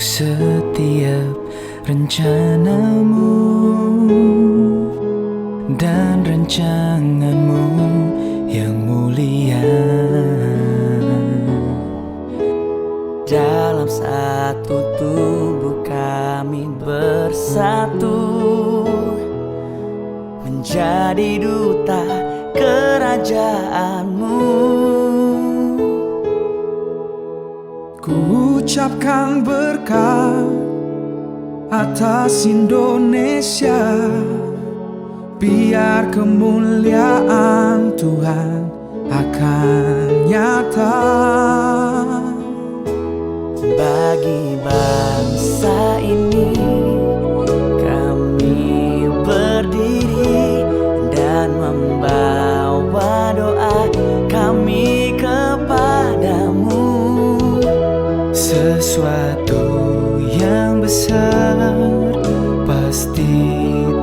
setiap rencanamu dan rancanganmu yang mulia. Dalam satu tubuh kami bersatu, menjadi duta kerajaanmu. Ku ucapkan berkat atas Indonesia, biar kemuliaan Tuhan akan nyata. Bagi bangsa ini kami berdiri dan membawa doa kami kepadamu. Sesuatu yang besar pasti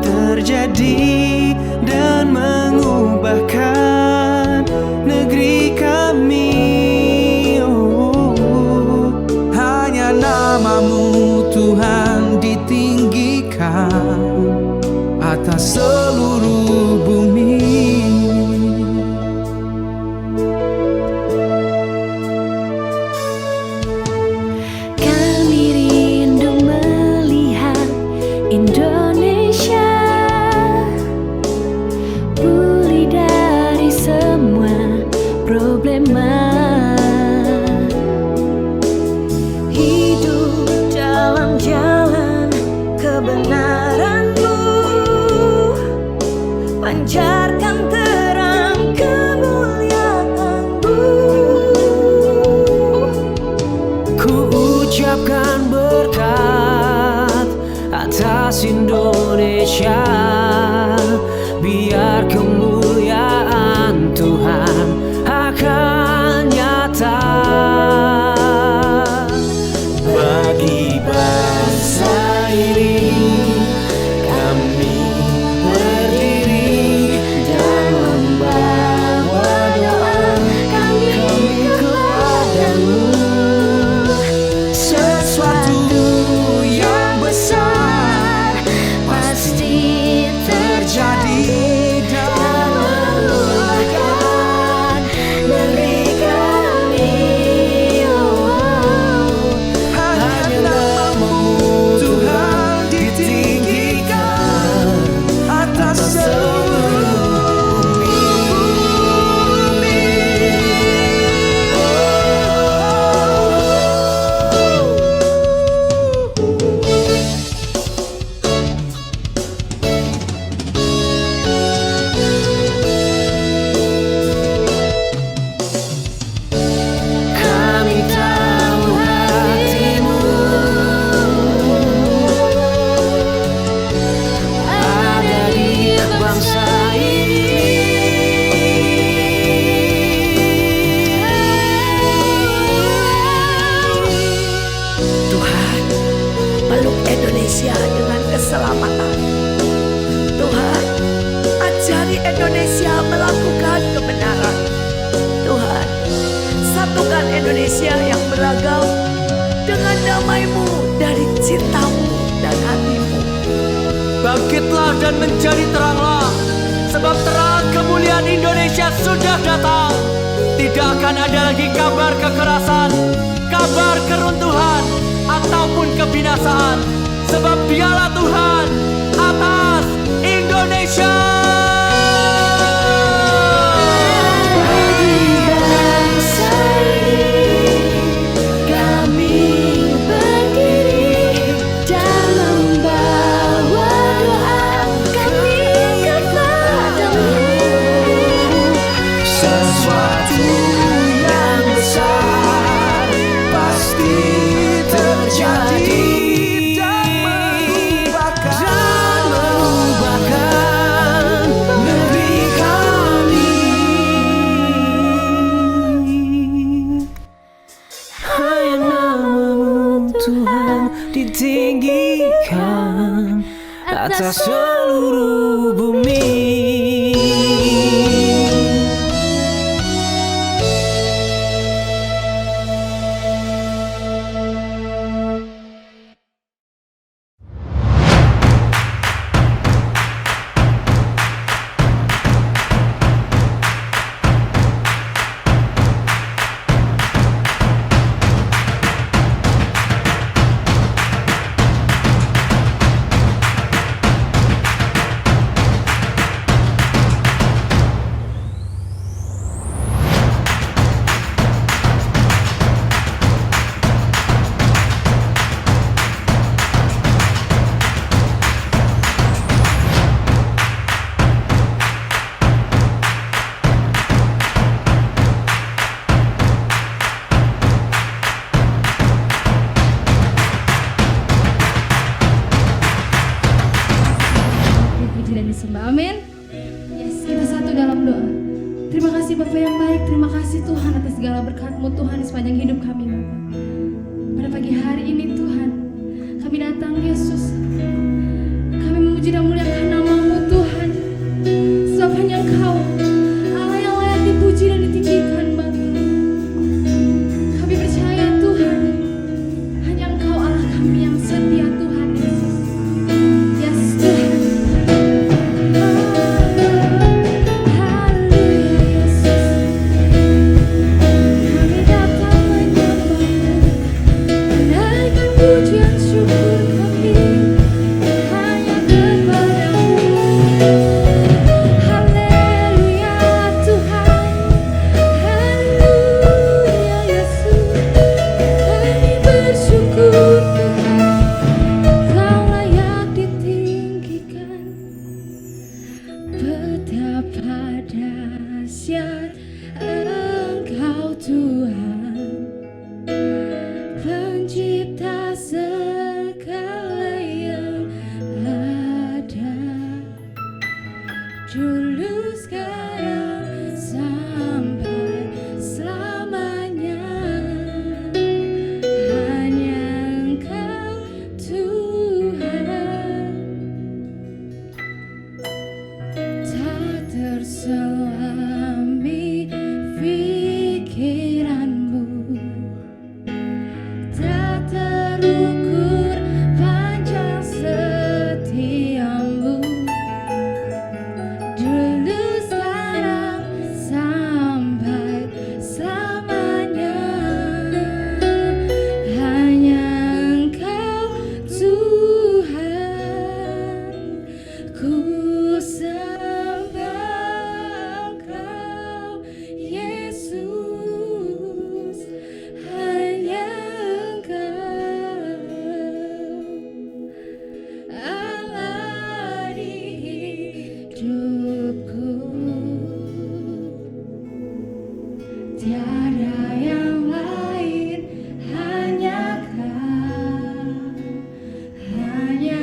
terjadi dan mengubahkan negeri kami. Hanya namamu Tuhan ditinggikan atas seluruh bumi. Kami rindu melihat Indonesia pulih dari semua problema. Hidup dalam jalan kebenaran-Mu, pancarkan terang kemuliaan-Mu. Ku ucapkan berkat atas Indonesia, biar kemuliaan Tuhan akan nyata. Bagi bangsa ini kami berdiri dan membawa doa kami kepadamu. Sesuatu yang besar Pasti terjadi dan mengubahkan negeri kami. hanya namamu Tuhan ditinggikan atas seluruh bumi. Kami tahu hatimu ada di bangsa ini. Tuhan, peluk Indonesia dengan keselamatan. Tuhan, ajari Indonesia melakukan kebenaran. Tuhan, satukan Indonesia yang beragam dengan damai-Mu dari cinta-Mu dan hati-Mu. Bangkitlah dan menjadi teranglah, sebab terang kemuliaan Indonesia sudah datang. Tidak akan ada lagi kabar kekerasan, kabar keruntuhan, ataupun kebinasaan, sebab Dialah Tuhan atas Indonesia. Bangsa ini kami berdiri dan membawa doa kami kepadamu. Sesuatu yang besar pasti terjadi dan mengubahkan negeri kami. Hanya namamu Tuhan ditinggikan atas seluruh bumi. segala berkat-Mu Tuhan sepanjang hidup kami Bapa. Pada pagi hari ini Tuhan, kami datang Yesus, kami memuji dan muliakan nama-Mu Tuhan, sebab hanya Engkau Allah yang layak dipuji dan ditinggikan Bapa. Kami percaya Tuhan, hanya Engkau Allah kami yang setia Tuhan Yesus. Yes Tuhan. Haleluya Yesus. Kami datang menyembah, menaikkan pujian syukur kami hanya kepada-Mu. Haleluya Tuhan. Haleluya Yesus. Kami bersyukur Tuhan, Kau layak ditinggikan. Betapa dahsyat Engkau Tuhan, Pencipta segala yang ada, dulu sekarang sampai selamanya. Hanya Engkau Tuhan, tak terselami pikiran-Mu, tak terukur panjang setia-Mu, dulu sekarang sampai selamanya. Hanya Engkau Tuhan, ku sembah Engkau Yesus. Hanya Engkau Allah di hidupku, tiada yang lain, hanya Kau, hanya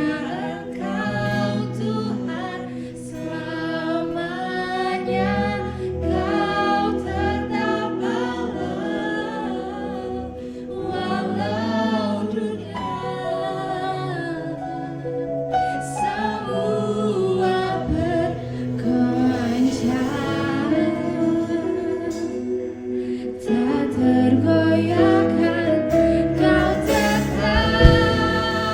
Engkau Tuhan selamanya. Kau tetap Allah, walau dunia semua bergoncang, tak tergoyahkan. Kau tetap Allah.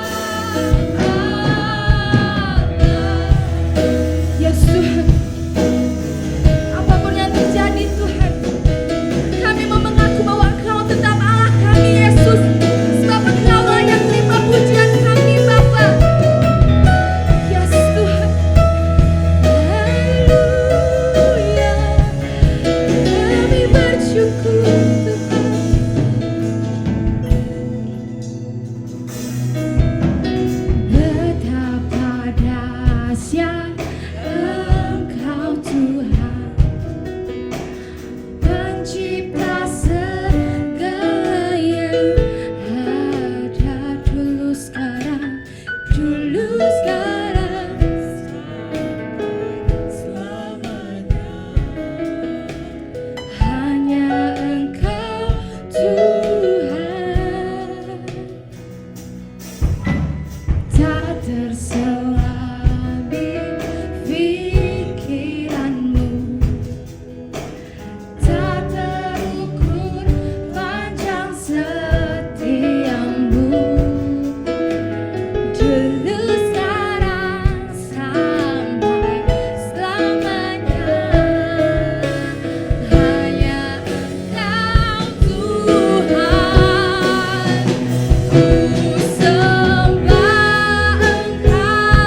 Yes Tuhan, apapun yang terjadi Tuhan, kami mau mengaku bahwa Engkau tetap Allah kami Yesus, sebab Engkau layak terima pujian kami Bapa. Yes Tuhan. Haleluya. Kami bersyukur Tuhan. Betapa dahsyat Engkau Tuhan, Pencipta segala yang ada, dulu sekarang selamanya. Hanya Engkau Tuhan, tak terselami pikiran-Mu, tak terukur panjang setia-Mu, dulu sekarang sampai selamanya. Hanya Engkau Tuhan, ku sembah Engkau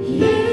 Yesus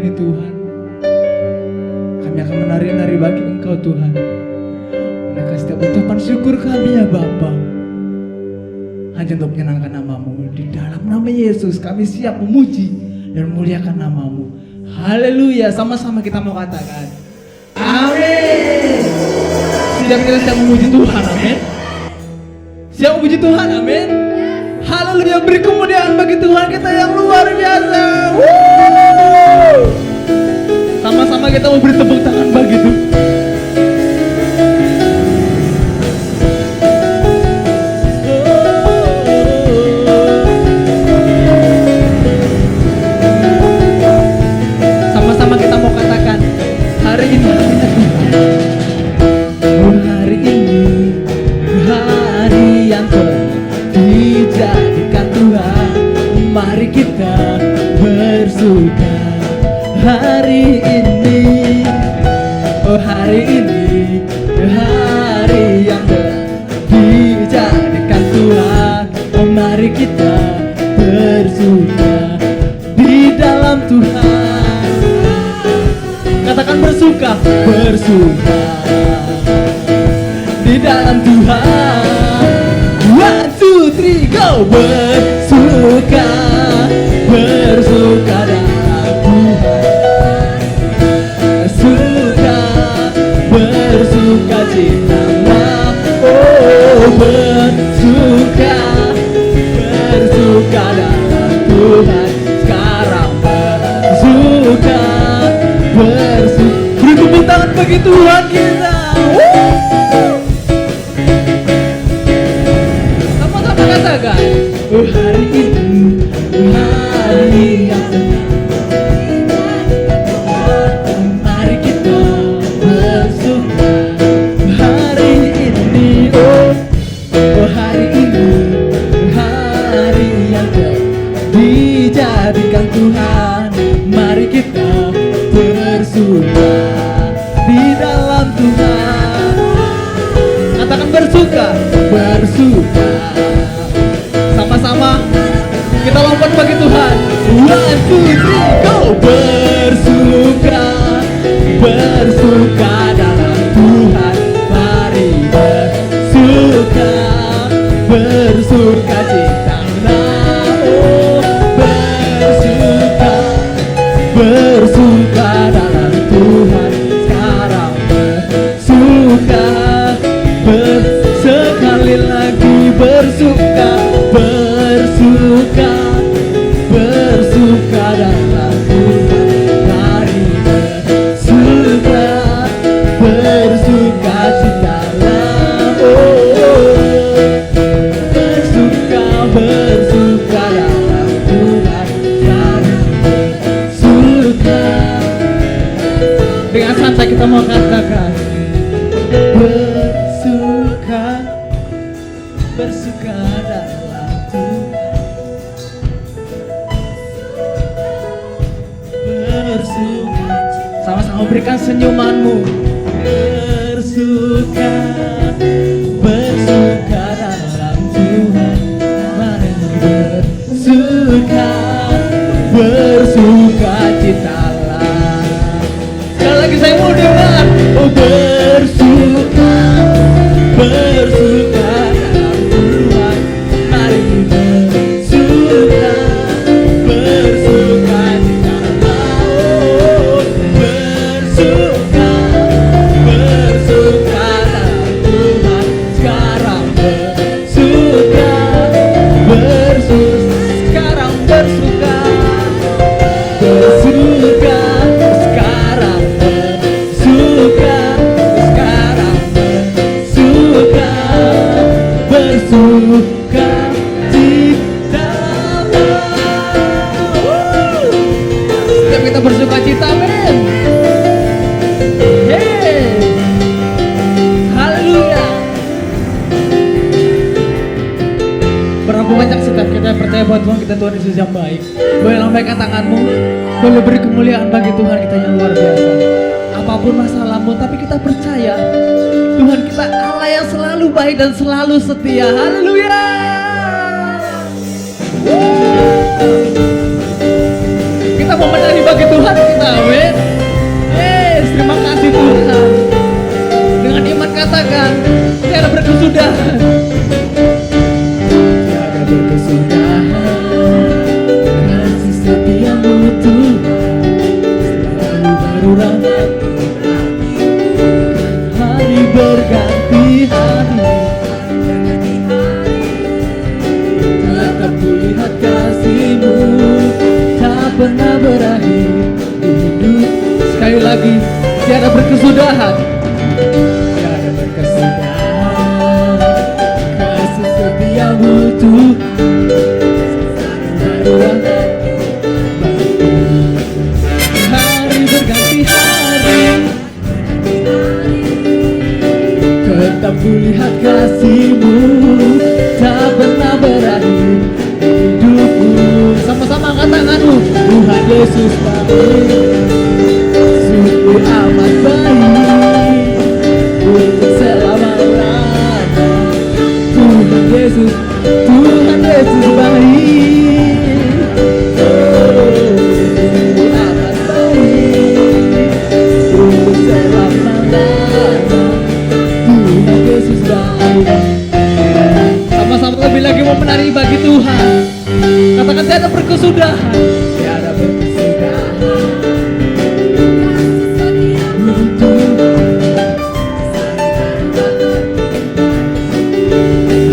ini Tuhan, kami akan menari-nari bagi Engkau Tuhan. Menaikkan setiap ucapan syukur kami ya Bapa, hanya untuk menyenangkan nama-Mu. Di dalam nama Yesus kami siap memuji dan memuliakan nama-Mu. Haleluya. Sama-sama kita mau katakan amin. Siap, kita siap memuji Tuhan, amin. Siap memuji Tuhan, amin. Haleluya. Beri kemuliaan bagi Tuhan kita yang luar biasa. Sama-sama kita mau beri tepuk tangan bagi Tuhan. Sama-sama kita mau katakan hari ini harinya Tuhan. Hari ini hari yang telah dijadikan Tuhan. Mari kita bersuka hari ini. Oh hari ini hari yang telah dijadikan Tuhan. Oh mari kita bersuka di dalam Tuhan. Katakan bersuka, bersuka di dalam Tuhan. 1, 2, 3, go! Bersuka, bersuka dalam Tuhan. Bersuka, bersuka citalah. Oh bersuka, bersuka dalam Tuhan. Sekarang bersuka, bersuka. Beri tepuk tangan bagi Tuhan kita. Sama-sama katakan, oh hari ini hari yang telah. Mari kita bersuka hari ini. Oh hari ini hari yang telah dijadikan Tuhan. Mari kita bersuka di dalam Tuhan. Katakan bersuka, bersuka. Sama-sama kita lompat bagi Tuhan. 1, 2, 3, go! Bersuka, bersuka dalam Tuhan. Mari bersuka, bersuka citalah. Oh bersuka, bersuka dalam Tuhan. Sekarang bersuka, sekali lagi bersuka, bersuka, bersuka dalam Tuhan. Mari bersuka, bersuka citalah. Oh bersuka, bersuka dalam Tuhan. Mari bersuka. Dengan santai kita mau katakan bersuka, bersuka dalam Tuhan. Bersuka. Sama-sama berikan senyumanmu. Bersuka, bersuka dalam Tuhan. Mari bersuka, bersuka citalah. Sekali lagi saya mau dengar. Oh bersuka, bersuka dalam Tuhan. Mari bersuka, bersuka citalah. Oh bersuka, bersuka dalam Tuhan. Sekarang bersuka, bersuka. Sekarang bersuka, bersuka. Sekarang bersuka, sekarang bersuka, bersuka cita. Setiap kita bersuka cita, amin. Yeay. Haleluya. Berapa banyak setiap kita percaya bahwa Tuhan kita Tuhan Yesus yang baik. Boleh lambaikan tanganmu, boleh beri kemuliaan bagi Tuhan kita yang luar biasa. Apapun masalahmu, tapi kita percaya Tuhan kita Allah yang selalu baik dan selalu setia. Haleluya. kita mau menari bagi Tuhan kita, amin. Yes, terima kasih Tuhan. Dengan iman katakan, tiada berkesudahan. Tiada berkesudahan, kasih setiamu Tuhan, selalu baru rahmat-Mu. Hari berganti hari, tetap kulihat kasih-Mu, tak pernah berakhir di hidup. Sekali lagi, tiada berkesudahan. Tiada berkesudahan, kasih setiamu Tuhan, selalu rahmat-Mu. Hari berganti hari, tetap kulihat kasih-Mu, tak pernah berakhir di hidupku. Sama-sama angkat tanganmu. Tuhan Yesus baik, sungguh amat baik, untuk selama-lamanya. Tuhan Yesus baik, sungguh amat baik, untuk selama-lamanya. Tuhan Yesus baik. Sama-sama lebih lagi mau menari bagi Tuhan. Katakan tiada berkesudahan, tiada berkesudahan.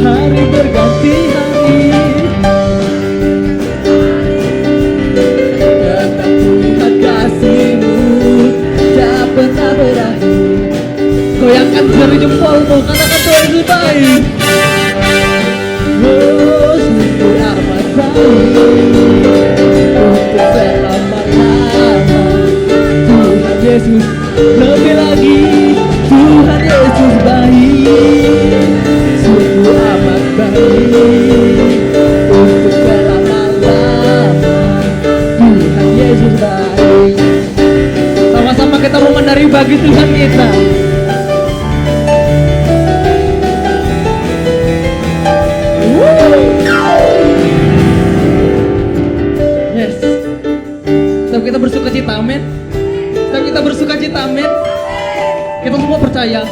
Hari berganti hari, tetap kulihat kasih-Mu, tak pernah berakhir. Goyangkan jari jempolmu, katakan Tuhan Yesus baik. Oh, sungguh amat baik, untuk selama-lamanya. Tuhan Yesus, lebih lagi, Tuhan Yesus baik, sungguh amat baik, untuk selama-lamanya. Tuhan Yesus baik. Sama-sama kita mau menari bagi Tuhan kita. Yes. Setiap kita bersuka cita, amin. Setiap kita bersuka cita, amin. Kita semua percaya,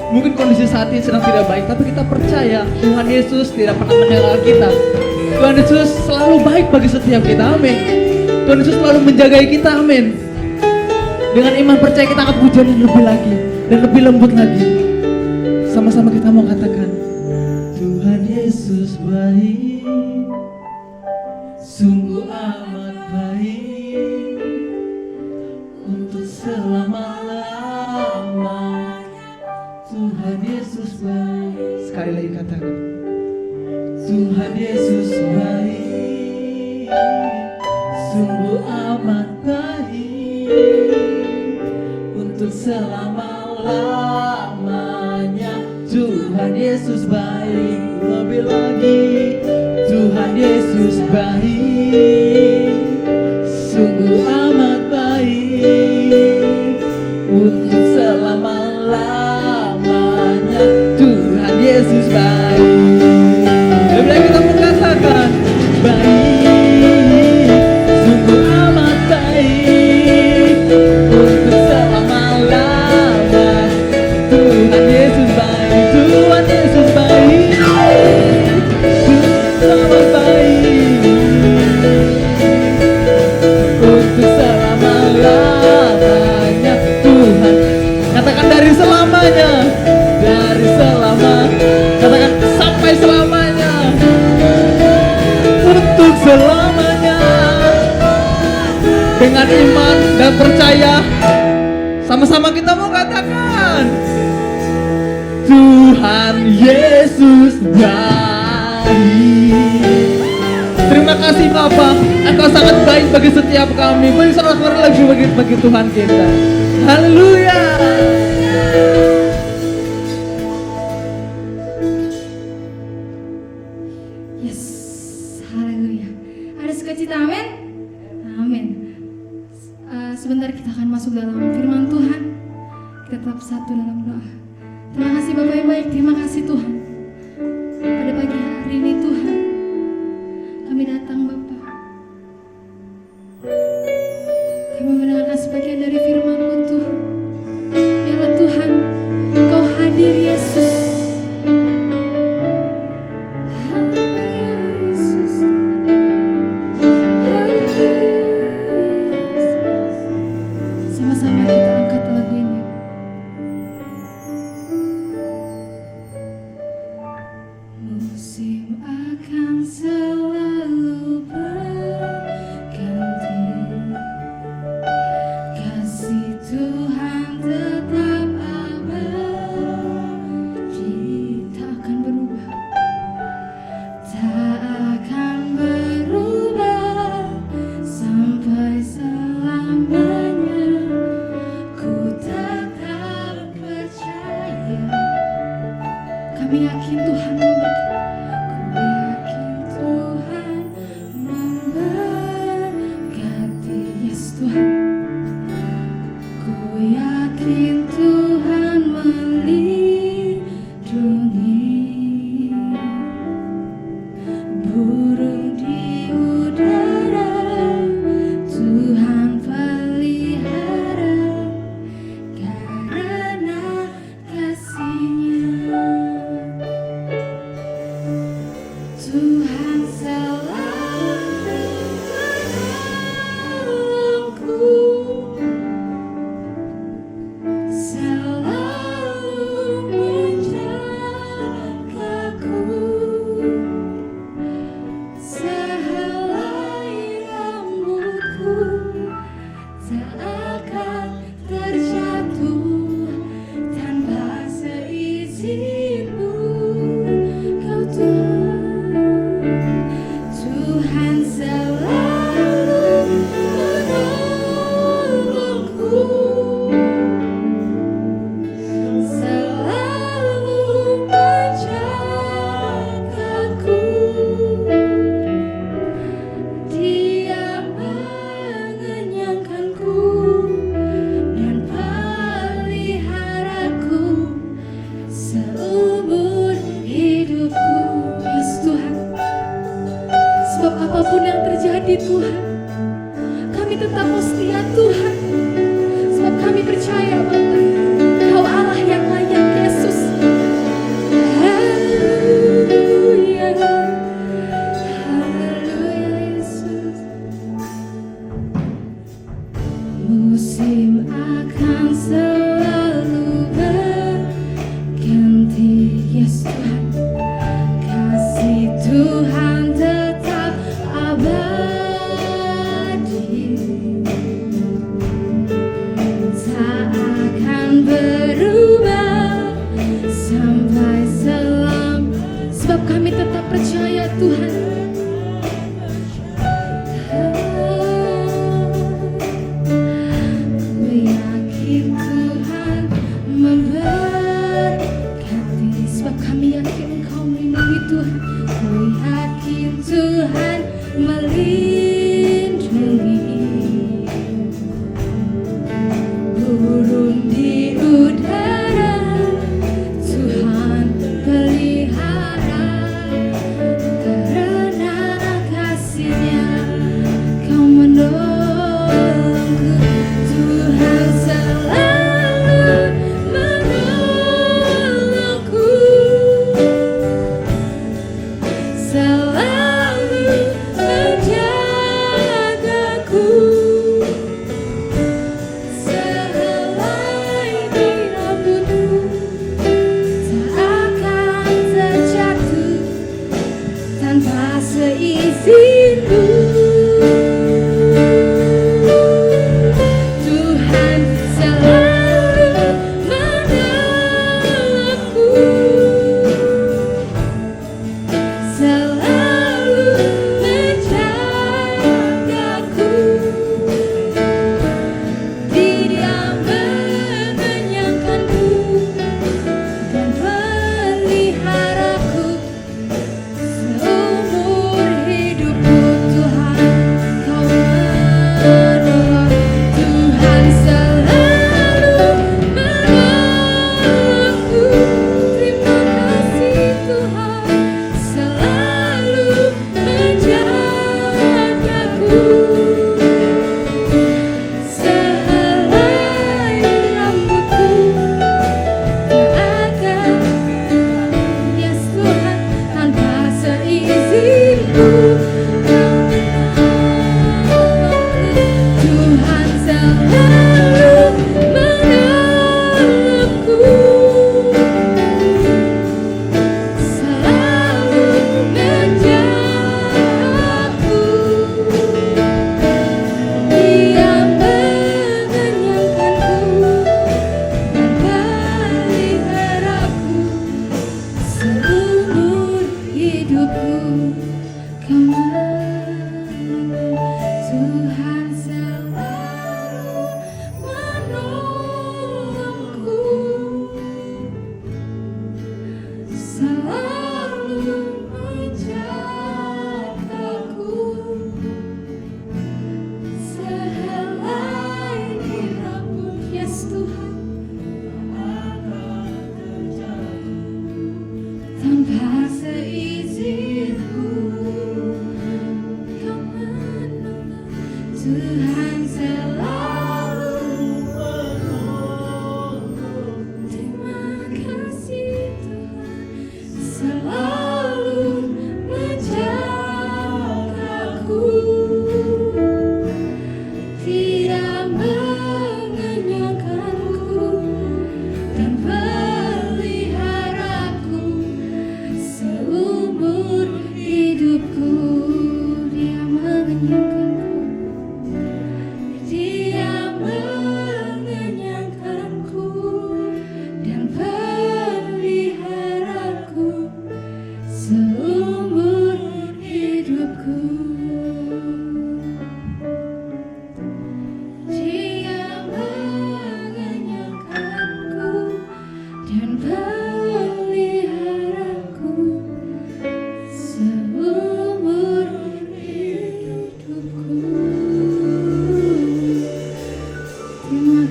mungkin kondisi saat ini sedang tidak baik, tapi kita percaya Tuhan Yesus tidak pernah meninggalkan kita. Tuhan Yesus selalu baik bagi setiap kita, amin. Tuhan Yesus selalu menjagai kita, amin. Dengan iman percaya kita akan pujian yang lebih lagi dan lebih lembut lagi. Sama-sama kita mau katakan, Tuhan Yesus baik, sungguh amat baik, untuk selama-lama. Tuhan Yesus baik. Sekali lagi katakan, Tuhan Yesus baik, sungguh amat baik, untuk selama-lamanya. Tuhan Yesus baik, lebih lagi, Tuhan Yesus baik, sungguh amat baik, untuk selama-lamanya. Tuhan Yesus baik. Lebih lagi kita mengatakan baik, sungguh amat baik, untuk selama-lamanya. Tuhan Yesus baik, Tuhan Yesus baik, sungguh amat baik, untuk selama-lamanya. Tuhan, katakan dari selamanya, dari selama, katakan sampai selamanya, untuk selamanya. Dengan iman dan percaya, sama-sama kita mau katakan, Tuhan Yesus baik. Terima kasih Bapa, Engkau sangat baik bagi setiap kami. Beri sorak-sorai lagi bagi Tuhan kita. Haleluya. Yes, haleluya. Ada sukacita, amin? Amin. Sebentar kita akan masuk dalam firman Tuhan. Kita tetap satu dalam doa. Terima kasih Bapak yang baik, terima kasih Tuhan. Pada pagi hari ini Tuhan, kami datang Bapak. Sama-sama kita angkat lagu ini. Musim akan selalu berganti, kasih Tuhan tetap abadi, tak akan berubah, tak akan berubah sampai selamanya. Ku tetap percaya, kami yakin Tuhan memberkati. Ku yakin Tuhan memberkati. Yes Tuhan. Ku yakin Tuhan melindungi burung di udara. Tuhan pelihara karena kasih-Nya. Tuhan selalu menolongku, selalu menjagaku. Sehelai rambutku tak akan terjatuh tanpa seizin-Mu. Kau Tuhan selalu menolongku, selalu menjagaku. Dia mengenyangkanku dan peliharaku seumur hidupku. Yes Tuhan. Sebab apapun yang terjadi Tuhan, kami tetap mau setia Tuhan. Sebab kami percaya Bapa, Kau Allah yang layak Yesus. Haleluya, haleluya Yesus. Musim akan selalu berganti. Yes Tuhan. Kasih Tuhan tetap abadi, tak akan berubah sampai selamanya. Sebab kami tetap percaya Tuhan. Ku yakin Tuhan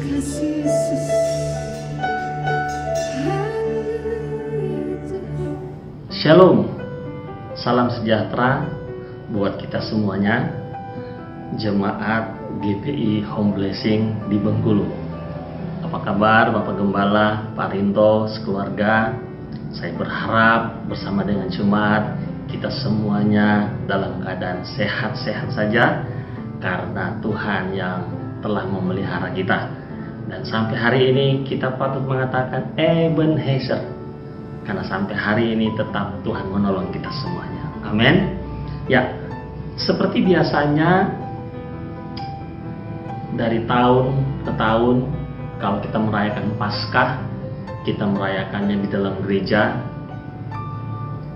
kasih Yesus. Haleluya Tuhan. Shalom, salam sejahtera buat kita semuanya, jemaat GPI Home Blessing di Bengkulu. Apa kabar Bapak Gembala, Pak Rinto, sekeluarga? Saya berharap bersama dengan jemaat kita semuanya dalam keadaan sehat-sehat saja, karena Tuhan yang telah memelihara kita. Dan sampai hari ini kita patut mengatakan Ebenezer, karena sampai hari ini tetap Tuhan menolong kita semuanya. Amin. Ya, seperti biasanya dari tahun ke tahun kalau kita merayakan Paskah, kita merayakannya di dalam gereja,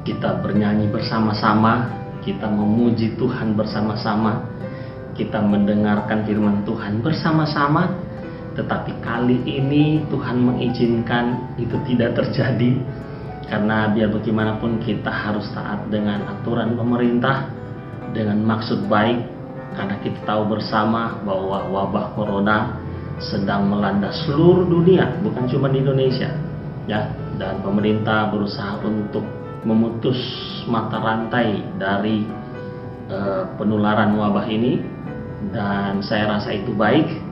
kita bernyanyi bersama-sama, kita memuji Tuhan bersama-sama, kita mendengarkan firman Tuhan bersama-sama. Tetapi kali ini Tuhan mengizinkan itu tidak terjadi, karena biar bagaimanapun kita harus taat dengan aturan pemerintah dengan maksud baik, karena kita tahu bersama bahwa wabah corona sedang melanda seluruh dunia, bukan cuma di Indonesia, ya. Dan pemerintah berusaha untuk memutus mata rantai dari penularan wabah ini, dan saya rasa itu baik,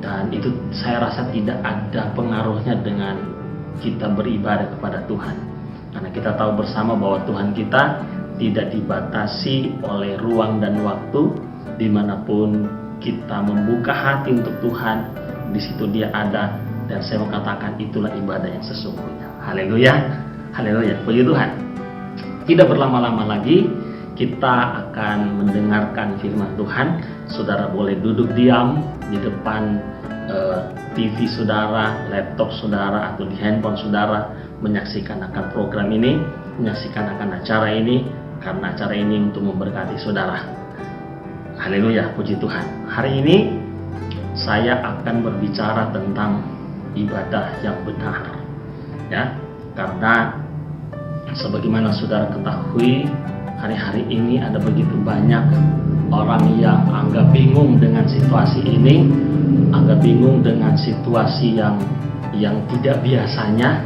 dan itu saya rasa tidak ada pengaruhnya dengan kita beribadah kepada Tuhan, karena kita tahu bersama bahwa Tuhan kita tidak dibatasi oleh ruang dan waktu. Dimanapun kita membuka hati untuk Tuhan, di situ Dia ada, dan saya mau katakan itulah ibadah yang sesungguhnya. Haleluya, haleluya, puji Tuhan. Tidak berlama-lama lagi, kita akan mendengarkan firman Tuhan. Saudara boleh duduk diam di depan TV saudara, laptop saudara, atau di handphone saudara, menyaksikan akan program ini, menyaksikan akan acara ini, karena acara ini untuk memberkati saudara. Haleluya, puji Tuhan. Hari ini saya akan berbicara tentang ibadah yang benar, ya, karena sebagaimana saudara ketahui, hari-hari ini ada begitu banyak orang yang agak bingung dengan situasi ini, agak bingung dengan situasi yang tidak biasanya.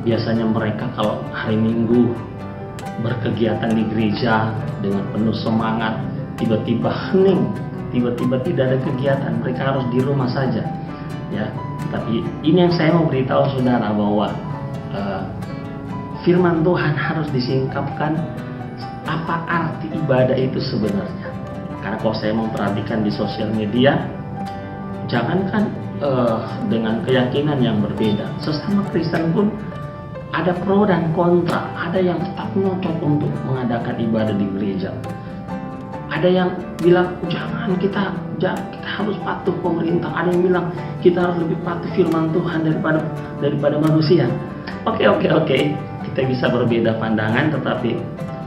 Biasanya mereka kalau hari Minggu berkegiatan di gereja dengan penuh semangat, tiba-tiba hening, tiba-tiba tidak ada kegiatan, mereka harus di rumah saja, ya. Tapi ini yang saya mau beritahu saudara, bahwa firman Tuhan harus disingkapkan. Apa arti ibadah itu sebenarnya? Karena kalau saya memperhatikan di sosial media, jangankan dengan keyakinan yang berbeda, sesama Kristen pun ada pro dan kontra. Ada yang tetap ngotot untuk mengadakan ibadah di gereja. Ada yang bilang jangan, kita harus patuh pemerintah. Ada yang bilang kita harus lebih patuh firman Tuhan daripada manusia. Oke. Kita bisa berbeda pandangan, tetapi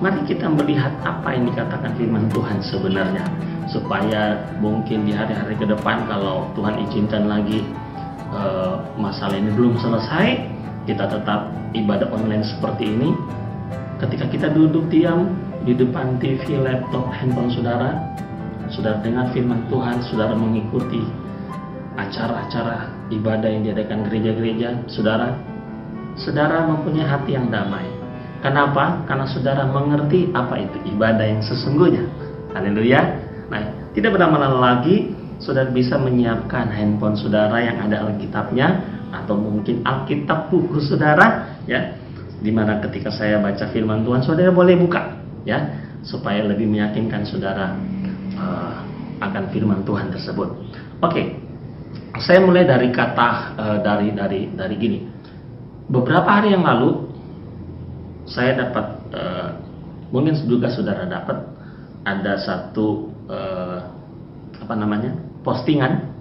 mari kita melihat apa yang dikatakan firman Tuhan sebenarnya, supaya mungkin di hari-hari ke depan kalau Tuhan izinkan lagi masalah ini belum selesai, kita tetap ibadah online seperti ini. Ketika kita duduk diam di depan TV, laptop, handphone saudara dengar firman Tuhan, saudara mengikuti acara-acara ibadah yang diadakan gereja-gereja, saudara mempunyai hati yang damai. Kenapa? Karena saudara mengerti apa itu ibadah yang sesungguhnya. Haleluya. Nah, tidak berlama-lama lagi, saudara bisa menyiapkan handphone saudara yang ada Alkitabnya, atau mungkin Alkitab buku saudara, ya, dimana ketika saya baca firman Tuhan, saudara boleh buka, ya, supaya lebih meyakinkan saudara akan firman Tuhan tersebut. Oke, saya mulai dari kata dari gini. Beberapa hari yang lalu saya dapat, mungkin juga saudara dapat, ada satu postingan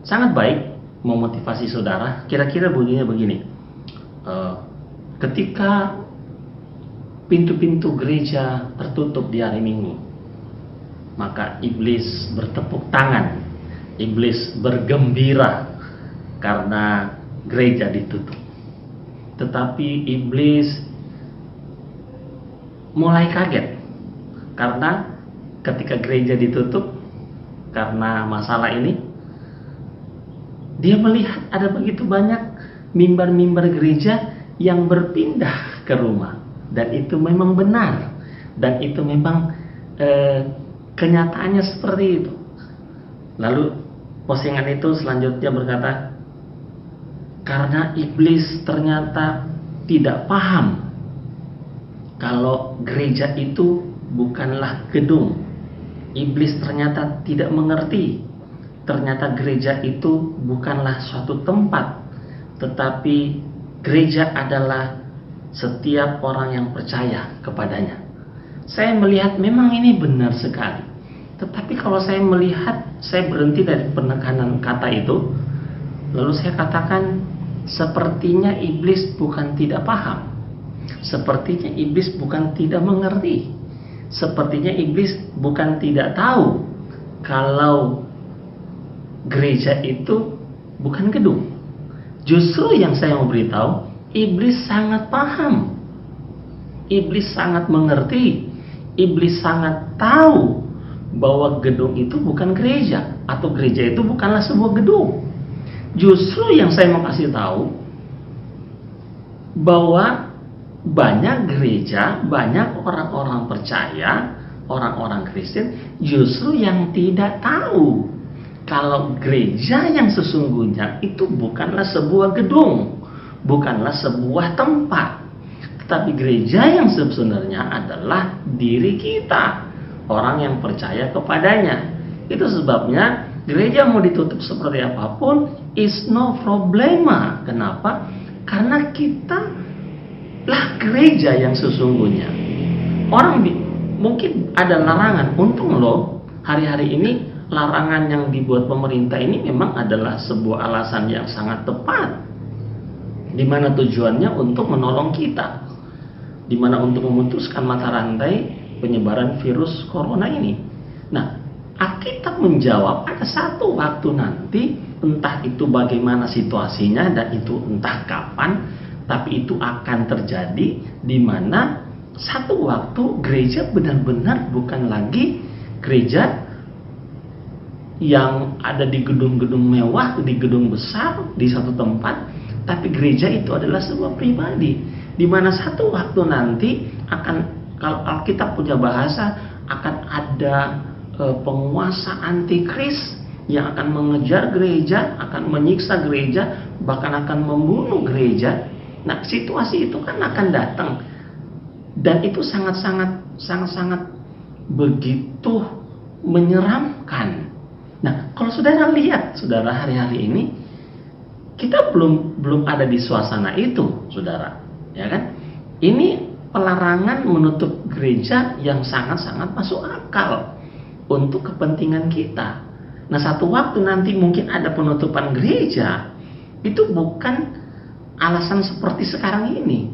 sangat baik, memotivasi saudara. Kira-kira bunyinya begini: ketika pintu-pintu gereja tertutup di hari Minggu, maka iblis bertepuk tangan, iblis bergembira karena gereja ditutup. Tetapi iblis mulai kaget, karena ketika gereja ditutup karena masalah ini, Dia melihat ada begitu banyak mimbar-mimbar gereja yang berpindah ke rumah, dan itu memang benar, dan itu memang kenyataannya seperti itu. Lalu postingan itu selanjutnya berkata, karena iblis ternyata tidak paham kalau gereja itu bukanlah gedung. Iblis ternyata tidak mengerti, ternyata gereja itu bukanlah suatu tempat, tetapi gereja adalah setiap orang yang percaya kepadanya. Saya melihat memang ini benar sekali. Tetapi kalau saya melihat, saya berhenti dari penekanan kata itu, lalu saya katakan, sepertinya iblis bukan tidak paham, sepertinya iblis bukan tidak mengerti, sepertinya iblis bukan tidak tahu kalau gereja itu bukan gedung. Justru yang saya mau beritahu, iblis sangat paham, iblis sangat mengerti, iblis sangat tahu bahwa gedung itu bukan gereja, atau gereja itu bukanlah sebuah gedung. Justru yang saya mau kasih tahu, bahwa banyak gereja, banyak orang-orang percaya, orang-orang Kristen justru yang tidak tahu kalau gereja yang sesungguhnya itu bukanlah sebuah gedung, bukanlah sebuah tempat, tetapi gereja yang sebenarnya adalah diri kita, orang yang percaya kepadanya. Itu sebabnya gereja mau ditutup seperti apapun is no problema. Kenapa? Karena kita lah gereja yang sesungguhnya. Orang mungkin ada larangan. Untung loh, hari-hari ini larangan yang dibuat pemerintah ini memang adalah sebuah alasan yang sangat tepat, di mana tujuannya untuk menolong kita, di mana untuk memutuskan mata rantai penyebaran virus corona ini. Nah, Alkitab menjawab ada satu waktu nanti, entah itu bagaimana situasinya dan itu entah kapan, tapi itu akan terjadi, di mana satu waktu gereja benar-benar bukan lagi gereja yang ada di gedung-gedung mewah, di gedung besar, di satu tempat, tapi gereja itu adalah sebuah pribadi, di mana satu waktu nanti akan, kalau Alkitab punya bahasa, akan ada penguasa antikris yang akan mengejar gereja, akan menyiksa gereja, bahkan akan membunuh gereja. Nah, situasi itu kan akan datang, dan itu sangat begitu menyeramkan. Nah, kalau saudara lihat, saudara, hari-hari ini kita belum ada di suasana itu, saudara, ya kan? Ini pelarangan menutup gereja yang sangat-sangat masuk akal untuk kepentingan kita. Nah, satu waktu nanti mungkin ada penutupan gereja, itu bukan alasan seperti sekarang ini.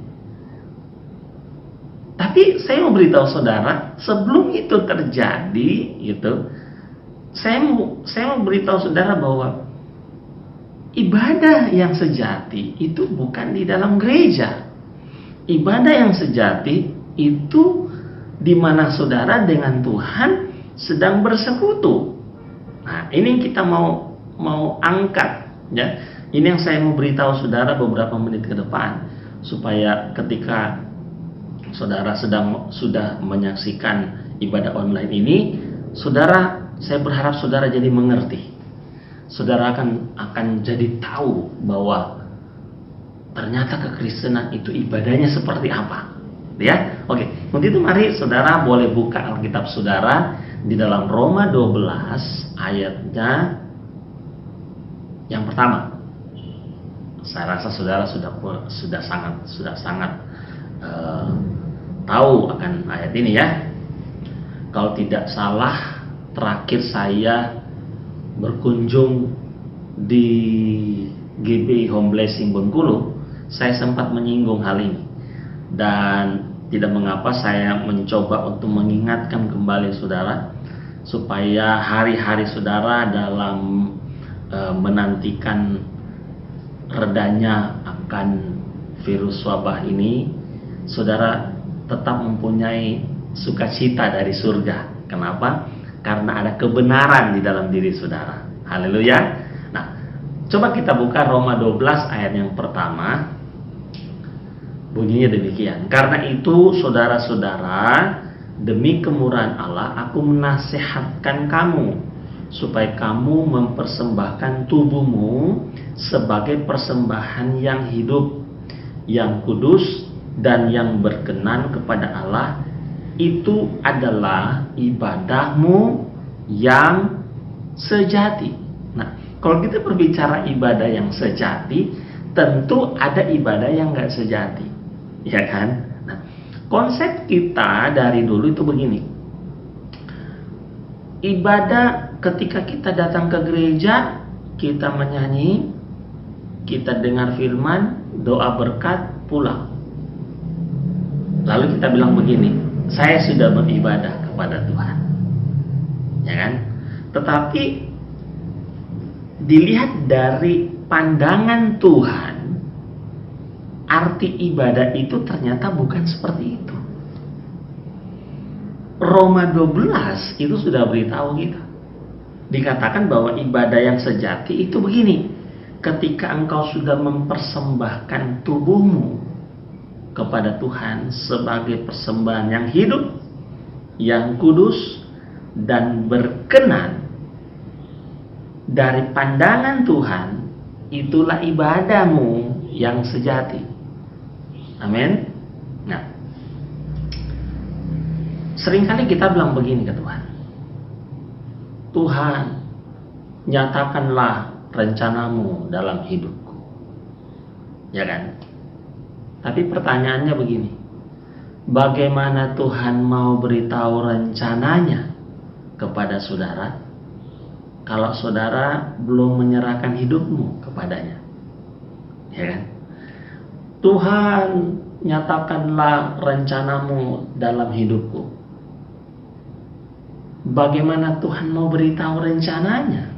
Tapi saya mau beritahu saudara, sebelum itu terjadi, gitu, saya mau beritahu saudara bahwa ibadah yang sejati itu bukan di dalam gereja. Ibadah yang sejati itu di mana saudara dengan Tuhan sedang bersekutu. Nah, ini yang kita mau angkat, ya. Ini yang saya mau beritahu saudara beberapa menit ke depan, supaya ketika saudara sudah menyaksikan ibadah online ini, saya berharap saudara jadi mengerti. Saudara akan jadi tahu bahwa ternyata kekristenan itu ibadahnya seperti apa, ya. Oke, untuk itu mari saudara boleh buka Alkitab saudara di dalam Roma 12 ayatnya yang pertama. Saya rasa saudara sudah sangat tahu akan ayat ini, ya. Kalau tidak salah, terakhir saya berkunjung di GBI Home Blessing Bengkulu, saya sempat menyinggung hal ini, dan tidak mengapa saya mencoba untuk mengingatkan kembali saudara, supaya hari-hari saudara dalam menantikan redanya akan virus wabah ini, saudara tetap mempunyai sukacita dari surga. Kenapa? Karena ada kebenaran di dalam diri saudara. Haleluya. Nah, Coba kita buka Roma 12 ayat yang pertama. Bunyinya demikian. Karena itu saudara-saudara, demi kemurahan Allah aku menasihatkan kamu supaya kamu mempersembahkan tubuhmu sebagai persembahan yang hidup, yang kudus dan yang berkenan kepada Allah. Itu adalah ibadahmu yang sejati. Nah, kalau kita berbicara ibadah yang sejati, tentu ada ibadah yang nggak sejati, ya kan? Nah, konsep kita dari dulu itu begini. Ibadah ketika kita datang ke gereja, kita menyanyi, kita dengar firman, doa berkat, pulang. Lalu kita bilang begini, saya sudah beribadah kepada Tuhan, ya kan? Tetapi dilihat dari pandangan Tuhan, arti ibadah itu ternyata bukan seperti itu. Roma 12 itu sudah beritahu kita. Dikatakan bahwa ibadah yang sejati itu begini. Ketika engkau sudah mempersembahkan tubuhmu kepada Tuhan sebagai persembahan yang hidup, yang kudus dan berkenan dari pandangan Tuhan, itulah ibadahmu yang sejati. Amin. Nah, seringkali kita bilang begini ke Tuhan, Tuhan, nyatakanlah rencanamu dalam hidupku, ya kan? Tapi pertanyaannya begini, bagaimana Tuhan mau beritahu rencananya kepada saudara kalau saudara belum menyerahkan hidupmu kepadanya, ya kan? Tuhan, nyatakanlah rencanamu dalam hidupku. Bagaimana Tuhan mau beritahu rencananya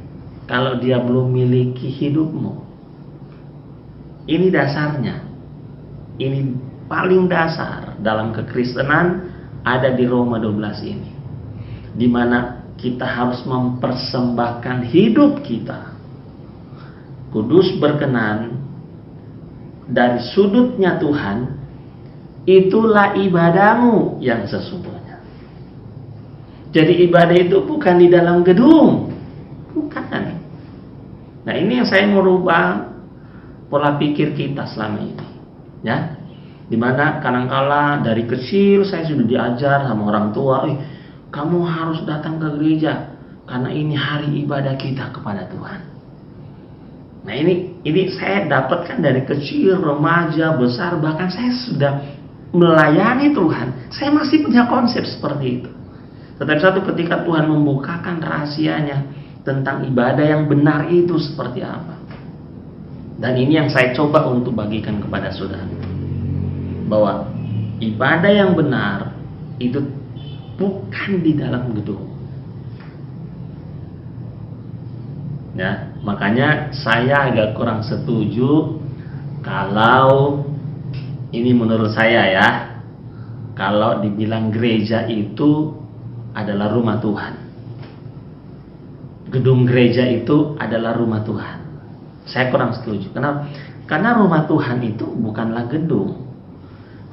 kalau dia belum miliki hidupmu? Ini dasarnya. Ini paling dasar dalam kekristenan ada di Roma 12 ini. Di mana kita harus mempersembahkan hidup kita kudus berkenan dari sudutnya Tuhan. Itulah ibadahmu yang sesungguhnya. Jadi ibadah itu bukan di dalam gedung, bukan. Nah, ini yang saya mau rubah pola pikir kita selama ini, ya. Dimana kadangkala dari kecil saya sudah diajar sama orang tua, kamu harus datang ke gereja karena ini hari ibadah kita kepada Tuhan. Nah, ini saya dapatkan dari kecil, remaja, besar, bahkan saya sudah melayani Tuhan, saya masih punya konsep seperti itu. Tetapi suatu ketika Tuhan membukakan rahasianya tentang ibadah yang benar itu seperti apa. Dan ini yang saya coba untuk bagikan kepada saudara, bahwa ibadah yang benar itu bukan di dalam gedung. Ya, makanya saya agak kurang setuju kalau ini menurut saya ya, kalau dibilang gereja itu adalah rumah Tuhan. Gedung gereja itu adalah rumah Tuhan. Saya kurang setuju. Kenapa? Karena rumah Tuhan itu bukanlah gedung.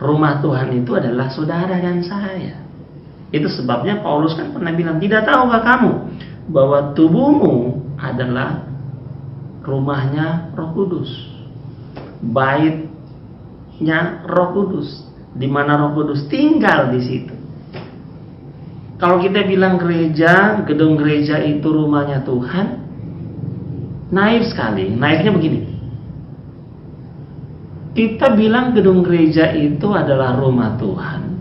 Rumah Tuhan itu adalah saudara dan saya. Itu sebabnya Paulus kan pernah bilang, tidak tahukah kamu bahwa tubuhmu adalah rumahnya Roh Kudus, baitnya Roh Kudus, di mana Roh Kudus tinggal di situ. Kalau kita bilang gereja, gedung gereja itu rumahnya Tuhan, naif sekali. Naifnya begini, kita bilang gedung gereja itu adalah rumah Tuhan,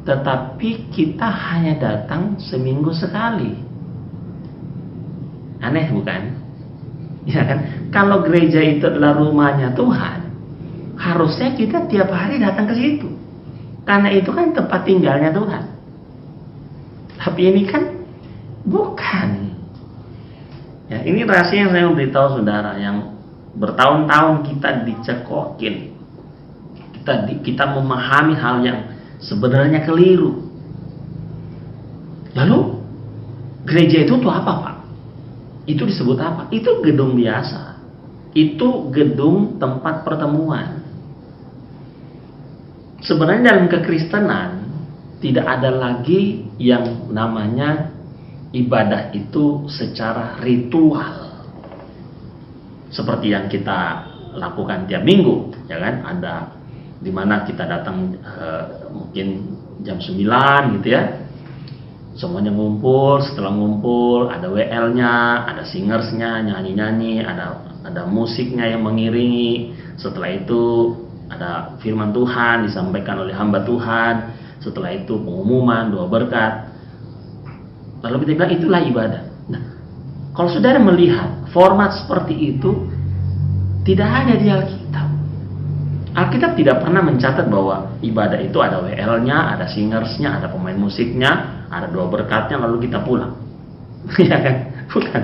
tetapi kita hanya datang seminggu sekali. Aneh bukan? Ya kan? Kalau gereja itu adalah rumahnya Tuhan, harusnya kita tiap hari datang ke situ, karena itu kan tempat tinggalnya Tuhan. Tapi ini kan bukan. Ya, ini rahasia yang saya memberitahu saudara, yang bertahun-tahun kita dicekokin, kita memahami hal yang sebenarnya keliru. Lalu gereja itu tuh apa, Pak? Itu disebut apa? Itu gedung biasa. itu gedung tempat pertemuan. Sebenarnya dalam kekristenan tidak ada lagi yang namanya ibadah itu secara ritual seperti yang kita lakukan tiap minggu, ya kan? Ada dimana kita datang mungkin jam 9 gitu ya, semuanya ngumpul. Setelah ngumpul ada WL-nya, ada singersnya nyanyi-nyanyi, ada musiknya yang mengiringi. Setelah itu ada firman Tuhan disampaikan oleh hamba Tuhan. Setelah itu pengumuman doa berkat. Lalu kita bilang itulah ibadah. Nah, kalau saudara melihat format seperti itu tidak ada di Alkitab. Alkitab tidak pernah mencatat bahwa ibadah itu ada WL-nya, ada singersnya, ada pemain musiknya, ada doa berkatnya, lalu kita pulang. Ya kan? Bukan.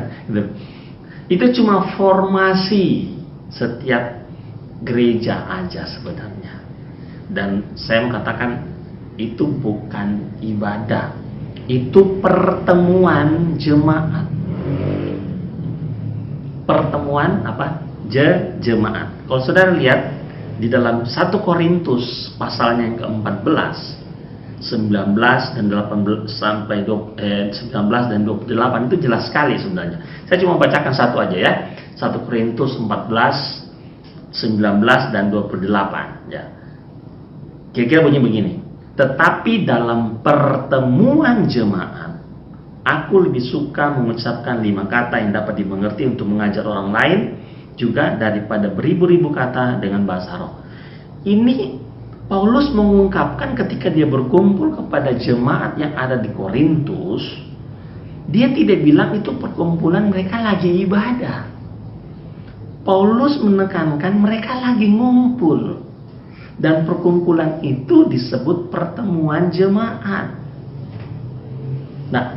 Itu cuma formasi setiap gereja aja sebenarnya. Dan saya mengatakan itu bukan ibadah. Itu pertemuan jemaat. Pertemuan apa? Jemaat. Kalau saudara lihat di dalam 1 Korintus pasalnya yang ke-14, 19 dan 18 sampai 19 dan 28 itu jelas sekali sebenarnya. Saya cuma bacakan satu aja ya. 1 Korintus 14, 19 dan 28 ya. Kira-kira bunyi begini. Tetapi dalam pertemuan jemaat, aku lebih suka mengucapkan 5 kata yang dapat dimengerti untuk mengajar orang lain juga daripada beribu-ribu kata dengan bahasa roh. Ini Paulus mengungkapkan ketika dia berkumpul kepada jemaat yang ada di Korintus, dia tidak bilang itu perkumpulan mereka lagi ibadah. Paulus menekankan mereka lagi ngumpul. Dan perkumpulan itu disebut pertemuan jemaat. Nah,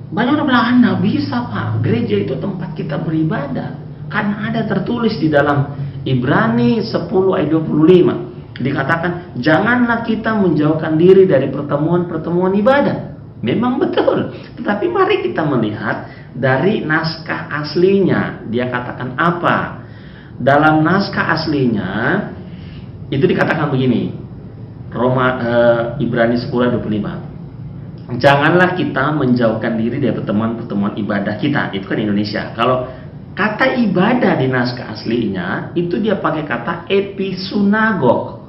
banyak orang bilang, nggak bisa Pak, gereja itu tempat kita beribadah. Karena ada tertulis di dalam Ibrani 10 ayat 25. Dikatakan, janganlah kita menjauhkan diri dari pertemuan-pertemuan ibadah. Memang betul. Tetapi mari kita melihat dari naskah aslinya. Dia katakan apa? Dalam naskah aslinya, itu dikatakan begini. Ibrani 10 ayat 25. Janganlah kita menjauhkan diri dari pertemuan-pertemuan ibadah kita. Itu kan Indonesia. Kalau kata ibadah di naskah aslinya itu dia pakai kata episunagog.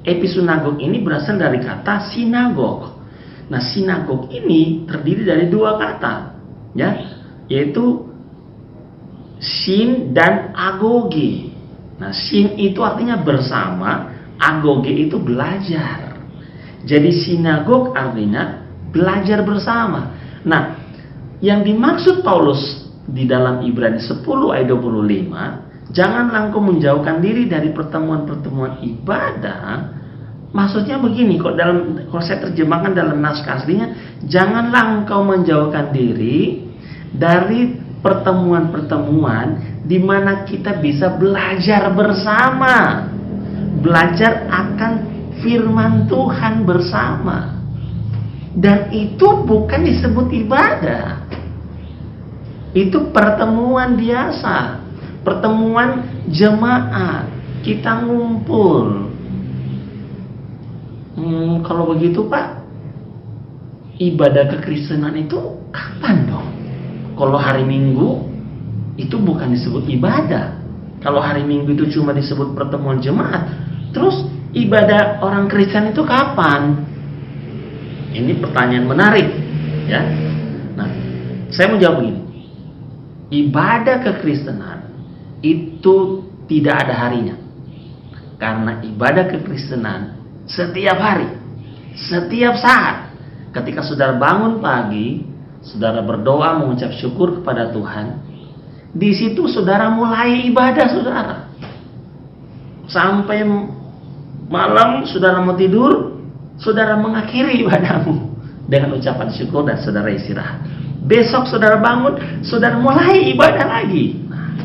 Episunagog ini berasal dari kata sinagog. Nah, sinagog ini terdiri dari 2 kata, ya, yaitu sin dan agoge. Nah, sin itu artinya bersama, agoge itu belajar. Jadi sinagog artinya belajar bersama. Nah, yang dimaksud Paulus di dalam Ibrani 10 ayat 25, janganlah engkau menjauhkan diri dari pertemuan-pertemuan ibadah. Maksudnya begini, kalau saya terjemahkan dalam naskah aslinya, janganlah engkau menjauhkan diri dari pertemuan-pertemuan di mana kita bisa belajar bersama, belajar akan firman Tuhan bersama. Dan itu bukan disebut ibadah. Itu pertemuan biasa, pertemuan jemaat, kita ngumpul. Kalau begitu Pak, ibadah kekristenan itu kapan dong? Kalau hari Minggu itu bukan disebut ibadah. Kalau hari Minggu itu cuma disebut pertemuan jemaat, terus ibadah orang Kristen itu kapan? Ini pertanyaan menarik, ya. Nah, saya mau jawab begini. Ibadah kekristenan itu tidak ada harinya. Karena ibadah kekristenan setiap hari, setiap saat. Ketika saudara bangun pagi, saudara berdoa mengucap syukur kepada Tuhan, di situ saudara mulai ibadah saudara. Sampai malam saudara mau tidur, saudara mengakhiri ibadahmu dengan ucapan syukur dan saudara istirahat. Besok saudara bangun, saudara mulai ibadah lagi. Nah,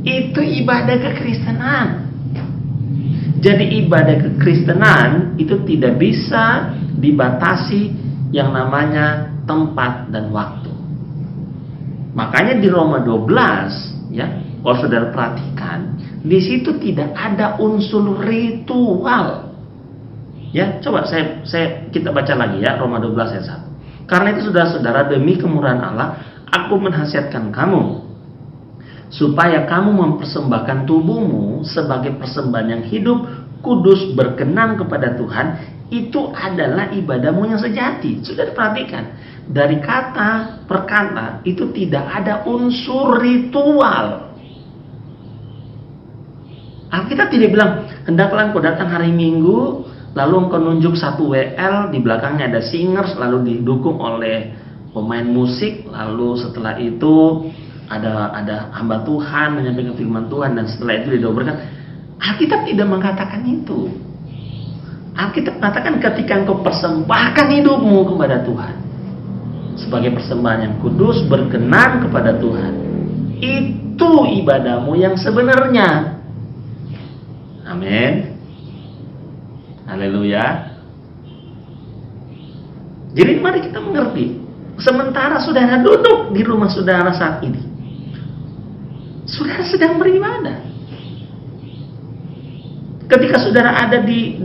itu ibadah kekristenan. Jadi ibadah kekristenan itu tidak bisa dibatasi yang namanya tempat dan waktu. Makanya di Roma 12 ya, Kalau saudara perhatikan, di situ tidak ada unsur ritual. Ya, coba kita baca lagi ya, Roma 12 ayat 1. Karena itu saudara-saudara, demi kemurahan Allah, aku menasihatkan kamu supaya kamu mempersembahkan tubuhmu sebagai persembahan yang hidup, kudus, berkenan kepada Tuhan. Itu adalah ibadahmu yang sejati. Sudah perhatikan, dari kata per kata itu tidak ada unsur ritual. Alkitab tidak bilang, hendaklah engkau datang hari Minggu, lalu engkau nunjuk satu WL, di belakangnya ada singers, lalu didukung oleh pemain musik, lalu setelah itu ada hamba Tuhan menyampaikan firman Tuhan, dan setelah itu didoberkan. Alkitab tidak mengatakan itu. Alkitab mengatakan ketika engkau persembahkan hidupmu kepada Tuhan sebagai persembahan yang kudus, berkenan kepada Tuhan, itu ibadahmu yang sebenarnya. Amin. Haleluya. Jadi mari kita mengerti, sementara saudara duduk di rumah saudara saat ini, saudara sedang beribadah. Ketika saudara ada di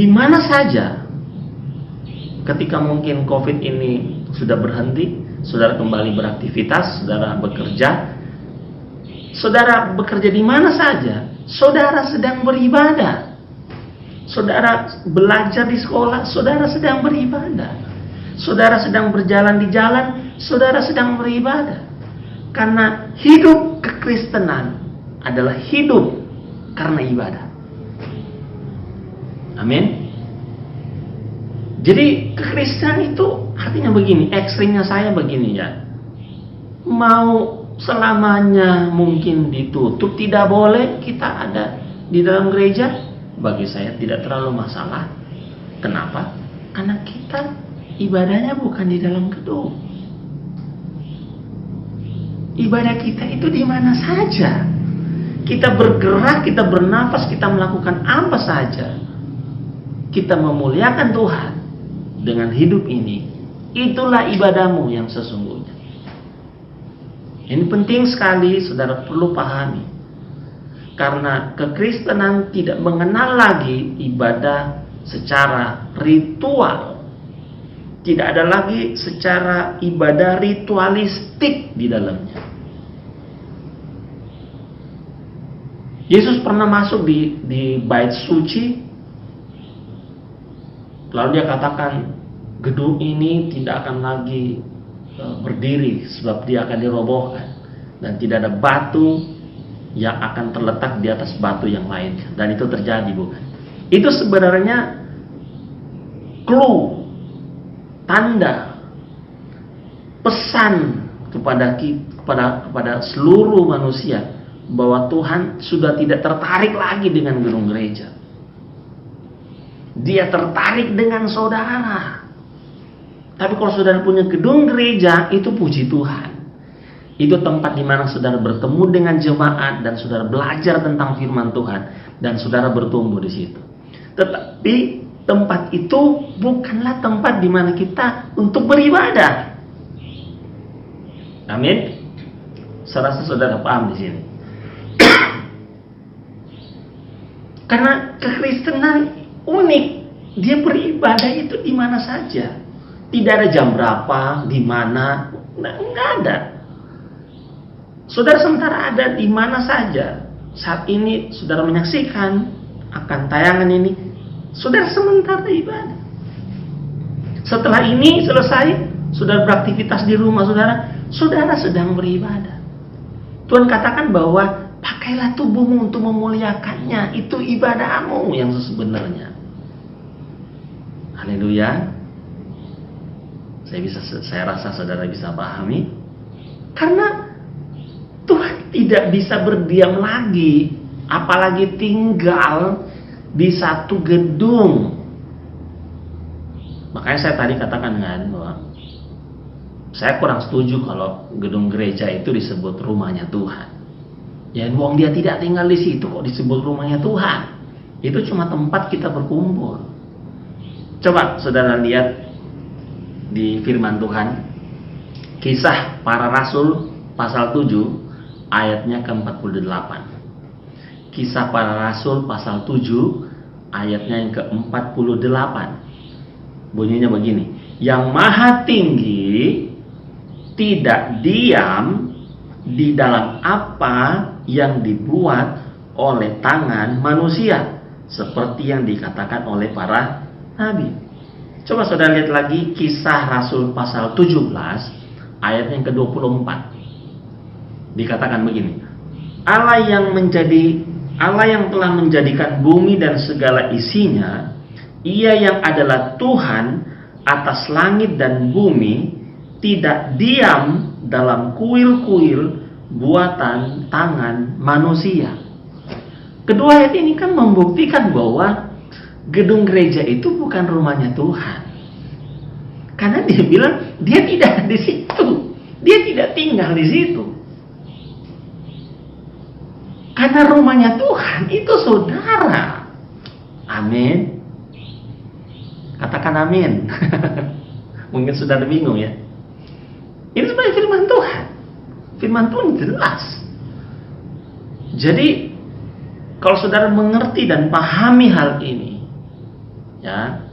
mana saja, ketika mungkin COVID ini sudah berhenti, saudara kembali beraktivitas, saudara bekerja, saudara bekerja di mana saja, saudara sedang beribadah. Saudara belajar di sekolah, saudara sedang beribadah. Saudara sedang berjalan di jalan, saudara sedang beribadah. Karena hidup kekristenan adalah hidup karena ibadah. Amin. Jadi kekristenan itu artinya begini, ekstrimnya saya begini ya. Mau selamanya mungkin ditutup, tidak boleh kita ada di dalam gereja, bagi saya tidak terlalu masalah. Kenapa? Karena kita ibadahnya bukan di dalam gedung. Ibadah kita itu di mana saja. Kita bergerak, kita bernafas, kita melakukan apa saja, kita memuliakan Tuhan dengan hidup ini. Itulah ibadahmu yang sesungguhnya. Ini penting sekali, saudara perlu pahami. Karena kekristenan tidak mengenal lagi ibadah secara ritual. Tidak ada lagi secara ibadah ritualistik di dalamnya. Yesus pernah masuk di bait suci, lalu dia katakan, gedung ini tidak akan lagi berdiri sebab dia akan dirobohkan, dan tidak ada batu yang akan terletak di atas batu yang lain. Dan itu terjadi, bukan? Itu sebenarnya clue, tanda, pesan kepada seluruh manusia bahwa Tuhan sudah tidak tertarik lagi dengan gedung gereja. Dia tertarik dengan saudara. Tapi kalau saudara punya gedung gereja, itu puji Tuhan. Itu tempat di mana saudara bertemu dengan jemaat dan saudara belajar tentang firman Tuhan dan saudara bertumbuh di situ. Tetapi tempat itu bukanlah tempat di mana kita untuk beribadah. Amin. Saya rasa saudara paham di sini. Karena kekristenan unik, dia beribadah itu di mana saja. Tidak ada jam berapa, di mana, nggak ada. Saudara sementara ada di mana saja. Saat ini saudara menyaksikan akan tayangan ini, saudara sementara ibadah. Setelah ini selesai, saudara beraktivitas di rumah saudara, saudara sedang beribadah. Tuhan katakan bahwa pakailah tubuhmu untuk memuliakannya. Itu ibadahmu yang sebenarnya. Haleluya. Saya rasa saudara bisa pahami. Karena Tuhan tidak bisa berdiam lagi, apalagi tinggal di satu gedung. Makanya saya tadi katakan kan bahwa saya kurang setuju kalau gedung gereja itu disebut rumahnya Tuhan. Ya, wong dia tidak tinggal di situ kok disebut rumahnya Tuhan. Itu cuma tempat kita berkumpul. Coba saudara lihat di firman Tuhan, Kisah Para Rasul pasal 7 ayatnya ke-48. Kisah Para Rasul pasal 7 ayatnya yang ke-48. Bunyinya begini. Yang Maha Tinggi tidak diam di dalam apa yang dibuat oleh tangan manusia, seperti yang dikatakan oleh para nabi. Coba saudara lihat lagi Kisah Rasul pasal 17 ayat yang ke-24. Dikatakan begini. Allah yang telah menjadikan bumi dan segala isinya, Ia yang adalah Tuhan atas langit dan bumi, tidak diam dalam kuil-kuil buatan tangan manusia. Kedua ayat ini kan membuktikan bahwa gedung gereja itu bukan rumahnya Tuhan. Karena dia bilang dia tidak di situ. Dia tidak tinggal di situ. Karena rumahnya Tuhan itu saudara. Amin. Katakan amin. Mungkin saudara bingung ya. Ini sebenarnya firman Tuhan. Firman Tuhan jelas. Jadi kalau saudara mengerti dan pahami hal ini, ya,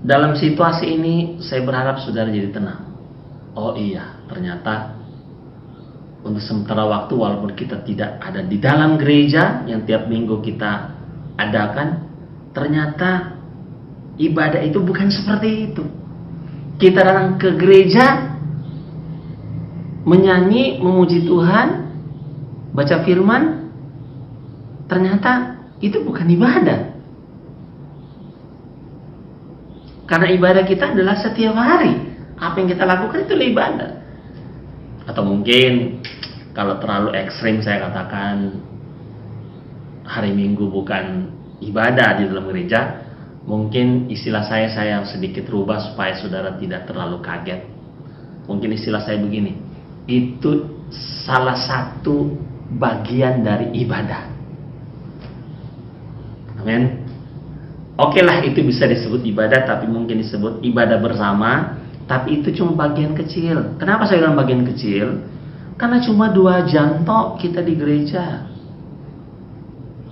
dalam situasi ini saya berharap saudara jadi tenang. Oh iya, ternyata untuk sementara waktu walaupun kita tidak ada di dalam gereja yang tiap minggu kita adakan, ternyata ibadah itu bukan seperti itu. Kita datang ke gereja, menyanyi, memuji Tuhan, baca firman, ternyata itu bukan ibadah. Karena ibadah kita adalah setiap hari. Apa yang kita lakukan itu ibadah. Atau mungkin kalau terlalu ekstrim saya katakan hari Minggu bukan ibadah di dalam gereja. Mungkin istilah saya sedikit rubah supaya saudara tidak terlalu kaget. Mungkin istilah saya begini. Itu salah satu bagian dari ibadah. Amin. Oke lah, itu bisa disebut ibadah, tapi mungkin disebut ibadah bersama. Tapi itu cuma bagian kecil. Kenapa saya bilang bagian kecil? Karena cuma 2 jam tok kita di gereja.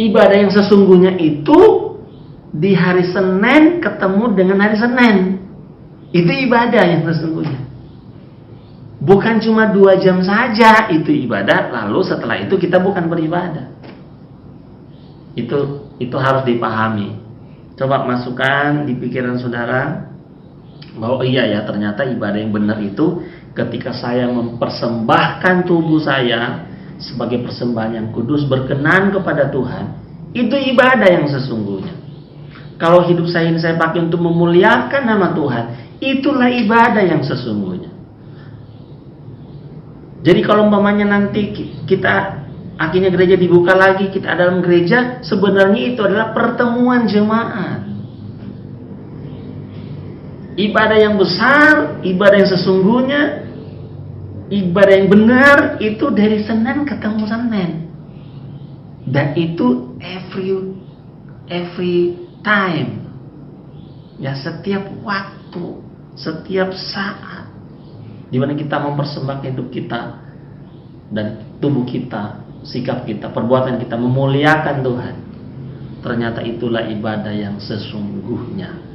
Ibadah yang sesungguhnya itu di hari Senin ketemu dengan hari Senin. Itu ibadah yang sesungguhnya. Bukan cuma 2 jam saja itu ibadah, lalu setelah itu kita bukan beribadah. Itu harus dipahami. Coba masukkan di pikiran saudara bahwa iya ya, ternyata ibadah yang benar itu ketika saya mempersembahkan tubuh saya sebagai persembahan yang kudus berkenan kepada Tuhan, itu ibadah yang sesungguhnya. Kalau hidup saya ini saya pakai untuk memuliakan nama Tuhan, itulah ibadah yang sesungguhnya. Jadi kalau umpamanya nanti kita akhirnya gereja dibuka lagi, kita dalam gereja, sebenarnya itu adalah pertemuan jemaat. Ibadah yang besar, ibadah yang sesungguhnya, ibadah yang benar itu dari Senin ketemu Senin. Dan itu every time. Ya, setiap waktu, setiap saat di mana kita mempersembahkan hidup kita dan tubuh kita, sikap kita, perbuatan kita memuliakan Tuhan. Ternyata itulah ibadah yang sesungguhnya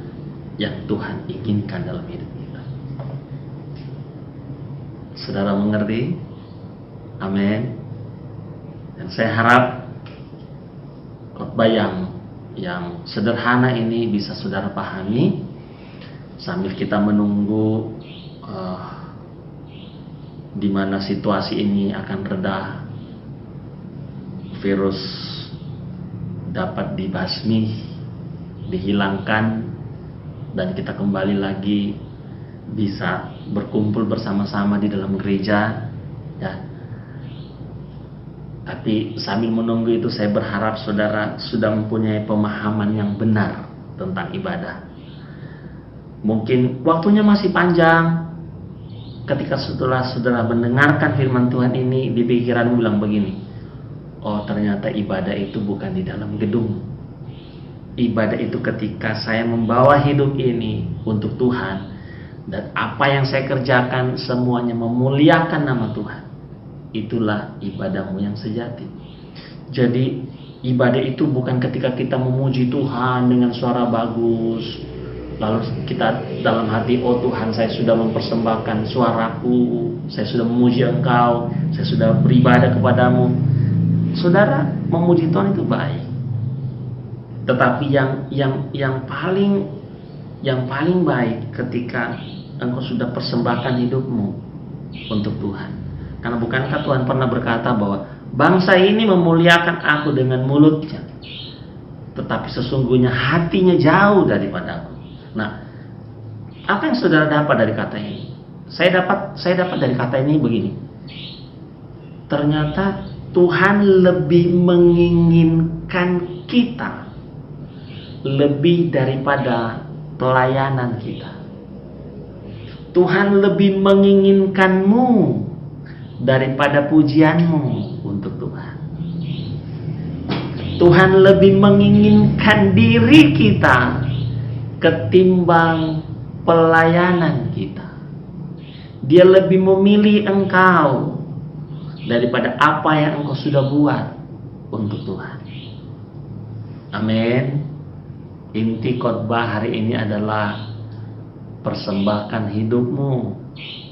yang Tuhan inginkan dalam hidup kita. Saudara mengerti? Amin. Dan saya harap khotbah yang sederhana ini bisa saudara pahami sambil kita menunggu di mana situasi ini akan reda, virus dapat dibasmi, dihilangkan, dan kita kembali lagi bisa berkumpul bersama-sama di dalam gereja, ya. Tapi sambil menunggu itu saya berharap saudara sudah mempunyai pemahaman yang benar tentang ibadah. Mungkin waktunya masih panjang. Ketika setelah saudara mendengarkan firman Tuhan ini, di pikiran bilang begini, oh ternyata ibadah itu bukan di dalam gedung. Ibadah itu ketika saya membawa hidup ini untuk Tuhan, dan apa yang saya kerjakan semuanya memuliakan nama Tuhan. itulah ibadahmu yang sejati. Jadi ibadah itu bukan ketika kita memuji Tuhan dengan suara bagus, lalu kita dalam hati, oh Tuhan, saya sudah mempersembahkan suaraku, saya sudah memuji Engkau, saya sudah beribadah kepadamu. Saudara, memuji Tuhan itu baik, tetapi yang paling baik ketika engkau sudah persembahkan hidupmu untuk Tuhan. Karena bukankah Tuhan pernah berkata bahwa bangsa ini memuliakan aku dengan mulutnya, tetapi sesungguhnya hatinya jauh daripada aku. Nah, apa yang saudara dapat dari kata ini? Saya dapat dari kata ini begini. Ternyata Tuhan lebih menginginkan kita lebih daripada pelayanan kita. Tuhan lebih menginginkanmu daripada pujianmu untuk Tuhan. Tuhan lebih menginginkan diri kita ketimbang pelayanan kita. Dia lebih memilih engkau daripada apa yang engkau sudah buat untuk Tuhan. Amin. Inti khotbah hari ini adalah persembahkan hidupmu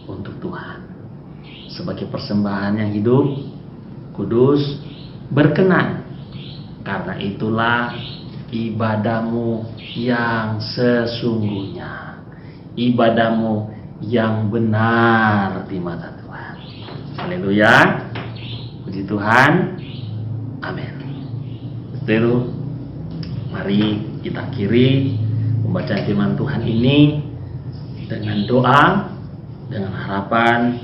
untuk Tuhan sebagai persembahan yang hidup, kudus, berkenan. Karena itulah ibadahmu yang sesungguhnya, ibadahmu yang benar di mata Tuhan. Haleluya, puji Tuhan, amin. Itu, mari kita akhiri pembacaan firman Tuhan ini dengan doa, dengan harapan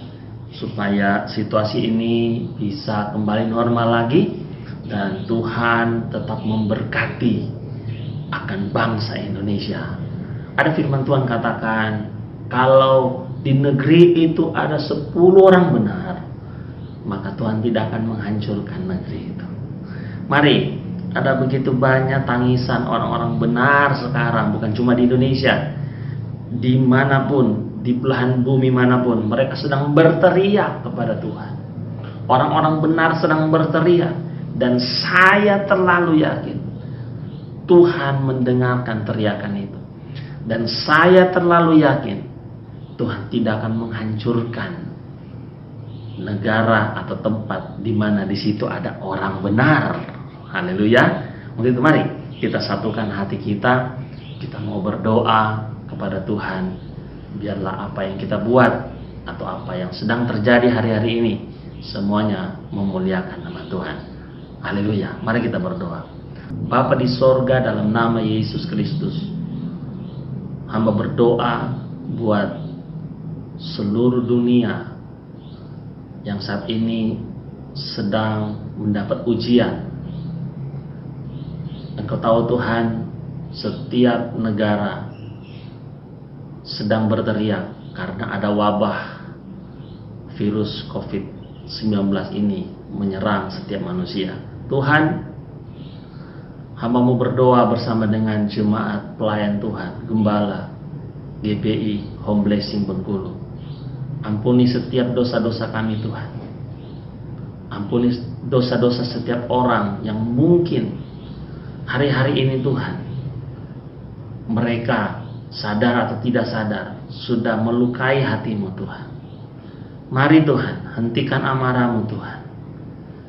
supaya situasi ini bisa kembali normal lagi dan Tuhan tetap memberkati akan bangsa Indonesia. Ada firman Tuhan katakan, kalau di negeri itu ada 10 orang benar, maka Tuhan tidak akan menghancurkan negeri itu. Mari, ada begitu banyak tangisan orang-orang benar sekarang, bukan cuma di Indonesia, dimanapun, di belahan bumi manapun, mereka sedang berteriak kepada Tuhan. Orang-orang benar sedang berteriak, dan saya terlalu yakin Tuhan mendengarkan teriakan itu. Dan saya terlalu yakin Tuhan tidak akan menghancurkan negara atau tempat di mana di situ ada orang benar. Haleluya. Untuk itu mari kita satukan hati kita. Kita mau berdoa kepada Tuhan. Biarlah apa yang kita buat atau apa yang sedang terjadi hari-hari ini semuanya memuliakan nama Tuhan. Haleluya. Mari kita berdoa. Bapa di sorga, dalam nama Yesus Kristus, hamba berdoa buat seluruh dunia yang saat ini sedang mendapat ujian. Engkau tahu Tuhan, setiap negara sedang berteriak karena ada wabah virus COVID-19 ini menyerang setiap manusia. Tuhan, hamba-Mu berdoa bersama dengan jemaat pelayan Tuhan, Gembala, GPI, Home Blessing Bengkulu. Ampuni setiap dosa-dosa kami Tuhan. Ampuni dosa-dosa setiap orang yang mungkin hari-hari ini Tuhan, mereka sadar atau tidak sadar sudah melukai hati-Mu Tuhan. Mari Tuhan, hentikan amarah-Mu Tuhan.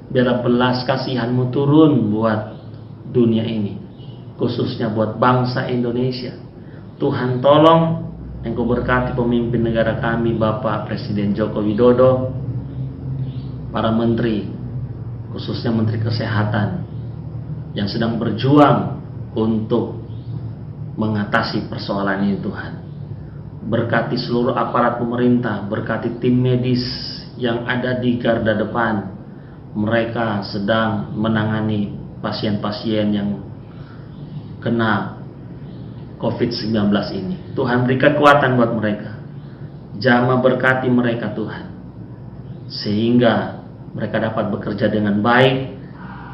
Biarlah belas kasihan-Mu turun buat dunia ini, khususnya buat bangsa Indonesia. Tuhan tolong, Engkau berkati pemimpin negara kami, Bapak Presiden Joko Widodo, para menteri, khususnya Menteri Kesehatan yang sedang berjuang untuk mengatasi persoalan ini Tuhan. Berkati seluruh aparat pemerintah, berkati tim medis yang ada di garda depan. Mereka sedang menangani pasien-pasien yang kena COVID-19 ini. Tuhan beri kekuatan buat mereka. Jamah berkati mereka Tuhan, sehingga mereka dapat bekerja dengan baik.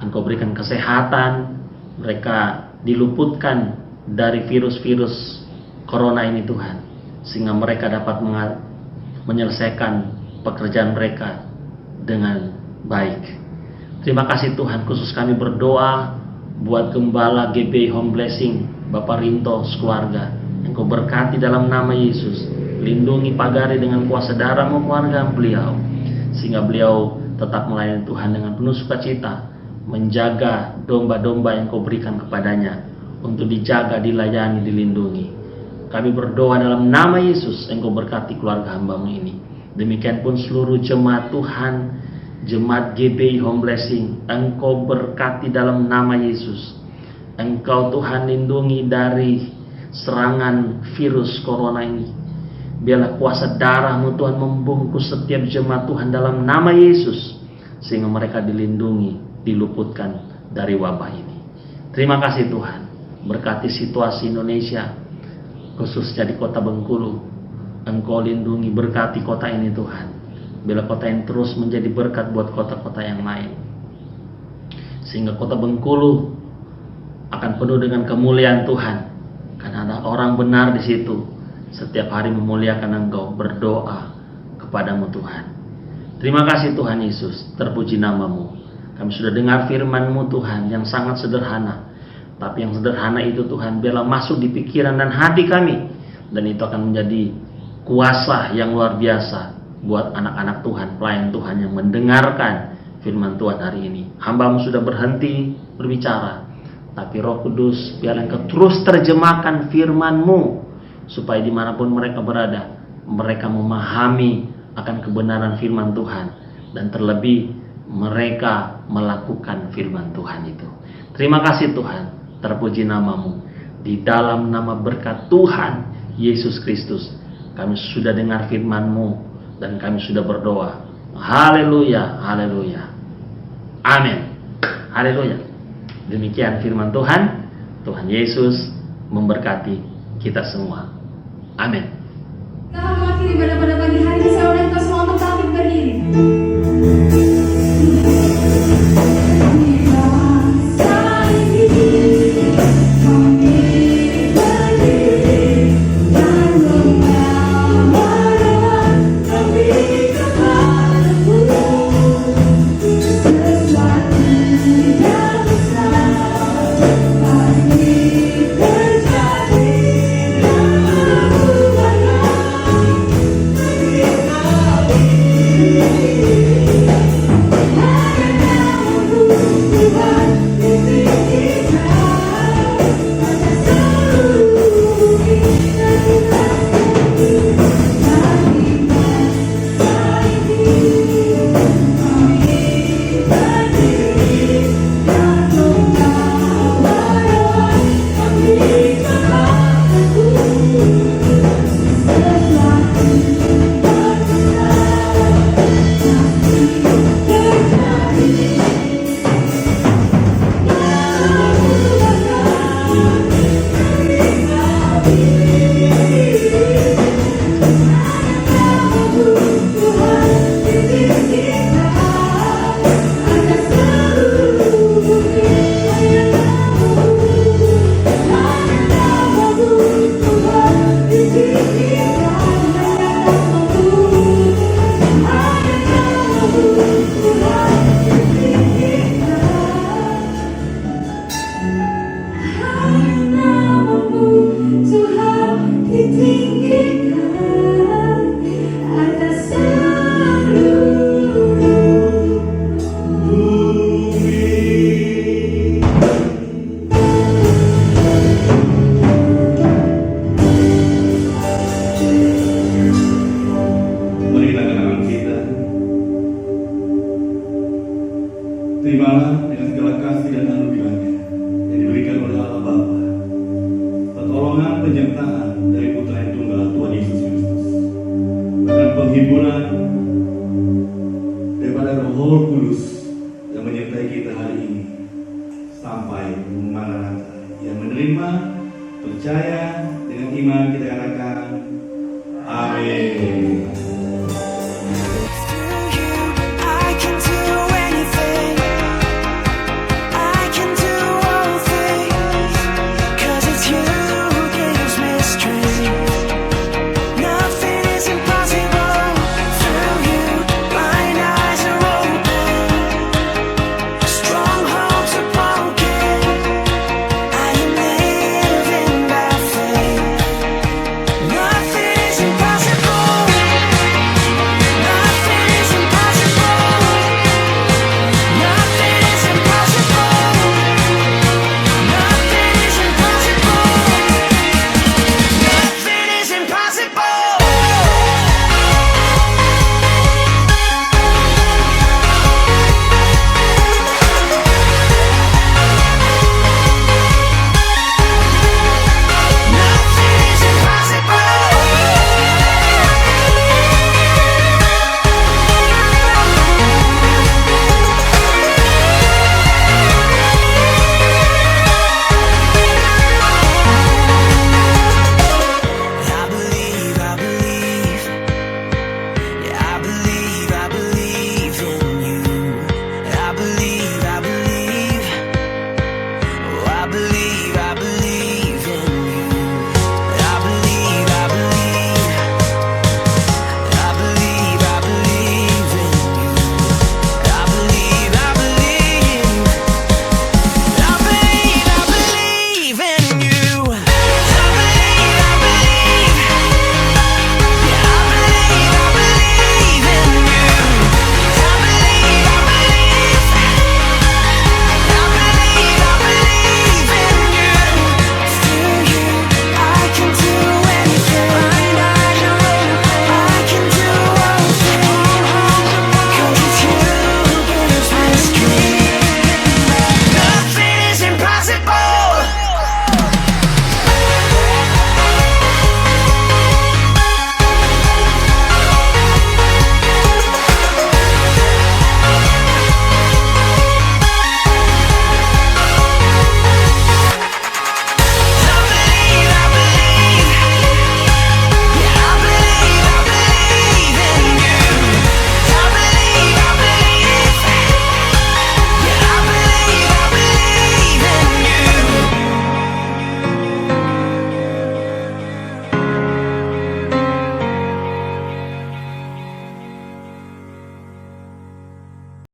Engkau berikan kesehatan, mereka diluputkan dari virus-virus corona ini Tuhan, sehingga mereka dapat menyelesaikan pekerjaan mereka dengan baik. Terima kasih Tuhan, khusus kami berdoa buat Gembala GBI Home Blessing, Bapak Rinto sekeluarga. Engkau berkati dalam nama Yesus. Lindungi, pagari dengan kuasa darah-Mu keluarga beliau, sehingga beliau tetap melayani Tuhan dengan penuh sukacita, menjaga domba-domba yang Kau berikan kepadanya untuk dijaga, dilayani, dilindungi. Kami berdoa dalam nama Yesus, Engkau berkati keluarga hamba-Mu ini. Demikian pun seluruh jemaat Tuhan, jemaat GBI Home Blessing, Engkau berkati dalam nama Yesus. Engkau Tuhan lindungi dari serangan virus corona ini. Biarlah kuasa darah-Mu Tuhan membungkus setiap jemaat Tuhan dalam nama Yesus, sehingga mereka dilindungi, diluputkan dari wabah ini. Terima kasih Tuhan. Berkati situasi Indonesia, khususnya di kota Bengkulu. Engkau lindungi, berkati kota ini Tuhan. Bila kota ini terus menjadi berkat buat kota-kota yang lain, sehingga kota Bengkulu akan penuh dengan kemuliaan Tuhan, karena ada orang benar di situ. Setiap hari memuliakan Engkau, berdoa kepadamu Tuhan. Terima kasih Tuhan Yesus, terpuji nama-Mu. Kami sudah dengar firman-Mu Tuhan yang sangat sederhana, tapi yang sederhana itu Tuhan biarlah masuk di pikiran dan hati kami, dan itu akan menjadi kuasa yang luar biasa buat anak-anak Tuhan, pelayan Tuhan yang mendengarkan firman Tuhan hari ini. Hamba-Mu sudah berhenti berbicara, tapi Roh Kudus biarlah Engkau terus terjemahkan firman-Mu, supaya dimanapun mereka berada, mereka memahami akan kebenaran firman Tuhan, dan terlebih mereka melakukan firman Tuhan itu. Terima kasih Tuhan, terpuji nama-Mu. Di dalam nama berkat Tuhan Yesus Kristus, kami sudah dengar firman-Mu dan kami sudah berdoa. Haleluya, haleluya, amin, haleluya. Demikian firman Tuhan. Tuhan Yesus memberkati kita semua. Amin. Kita mengakhiri ibadah pada pagi hari ini. Saya undang kita semua untuk bangkit berdiri. Terimalah dengan segala kasih dan anugerahnya yang diberikan oleh Allah Bapa, pertolongan penyertaan dari Putra yang Tunggal Tuhan Yesus Kristus, dan penghiburan daripada Roh Kudus yang menyertai kita hari ini sampai Maranatha. Yang menerima, percaya dengan iman kita katakan amin.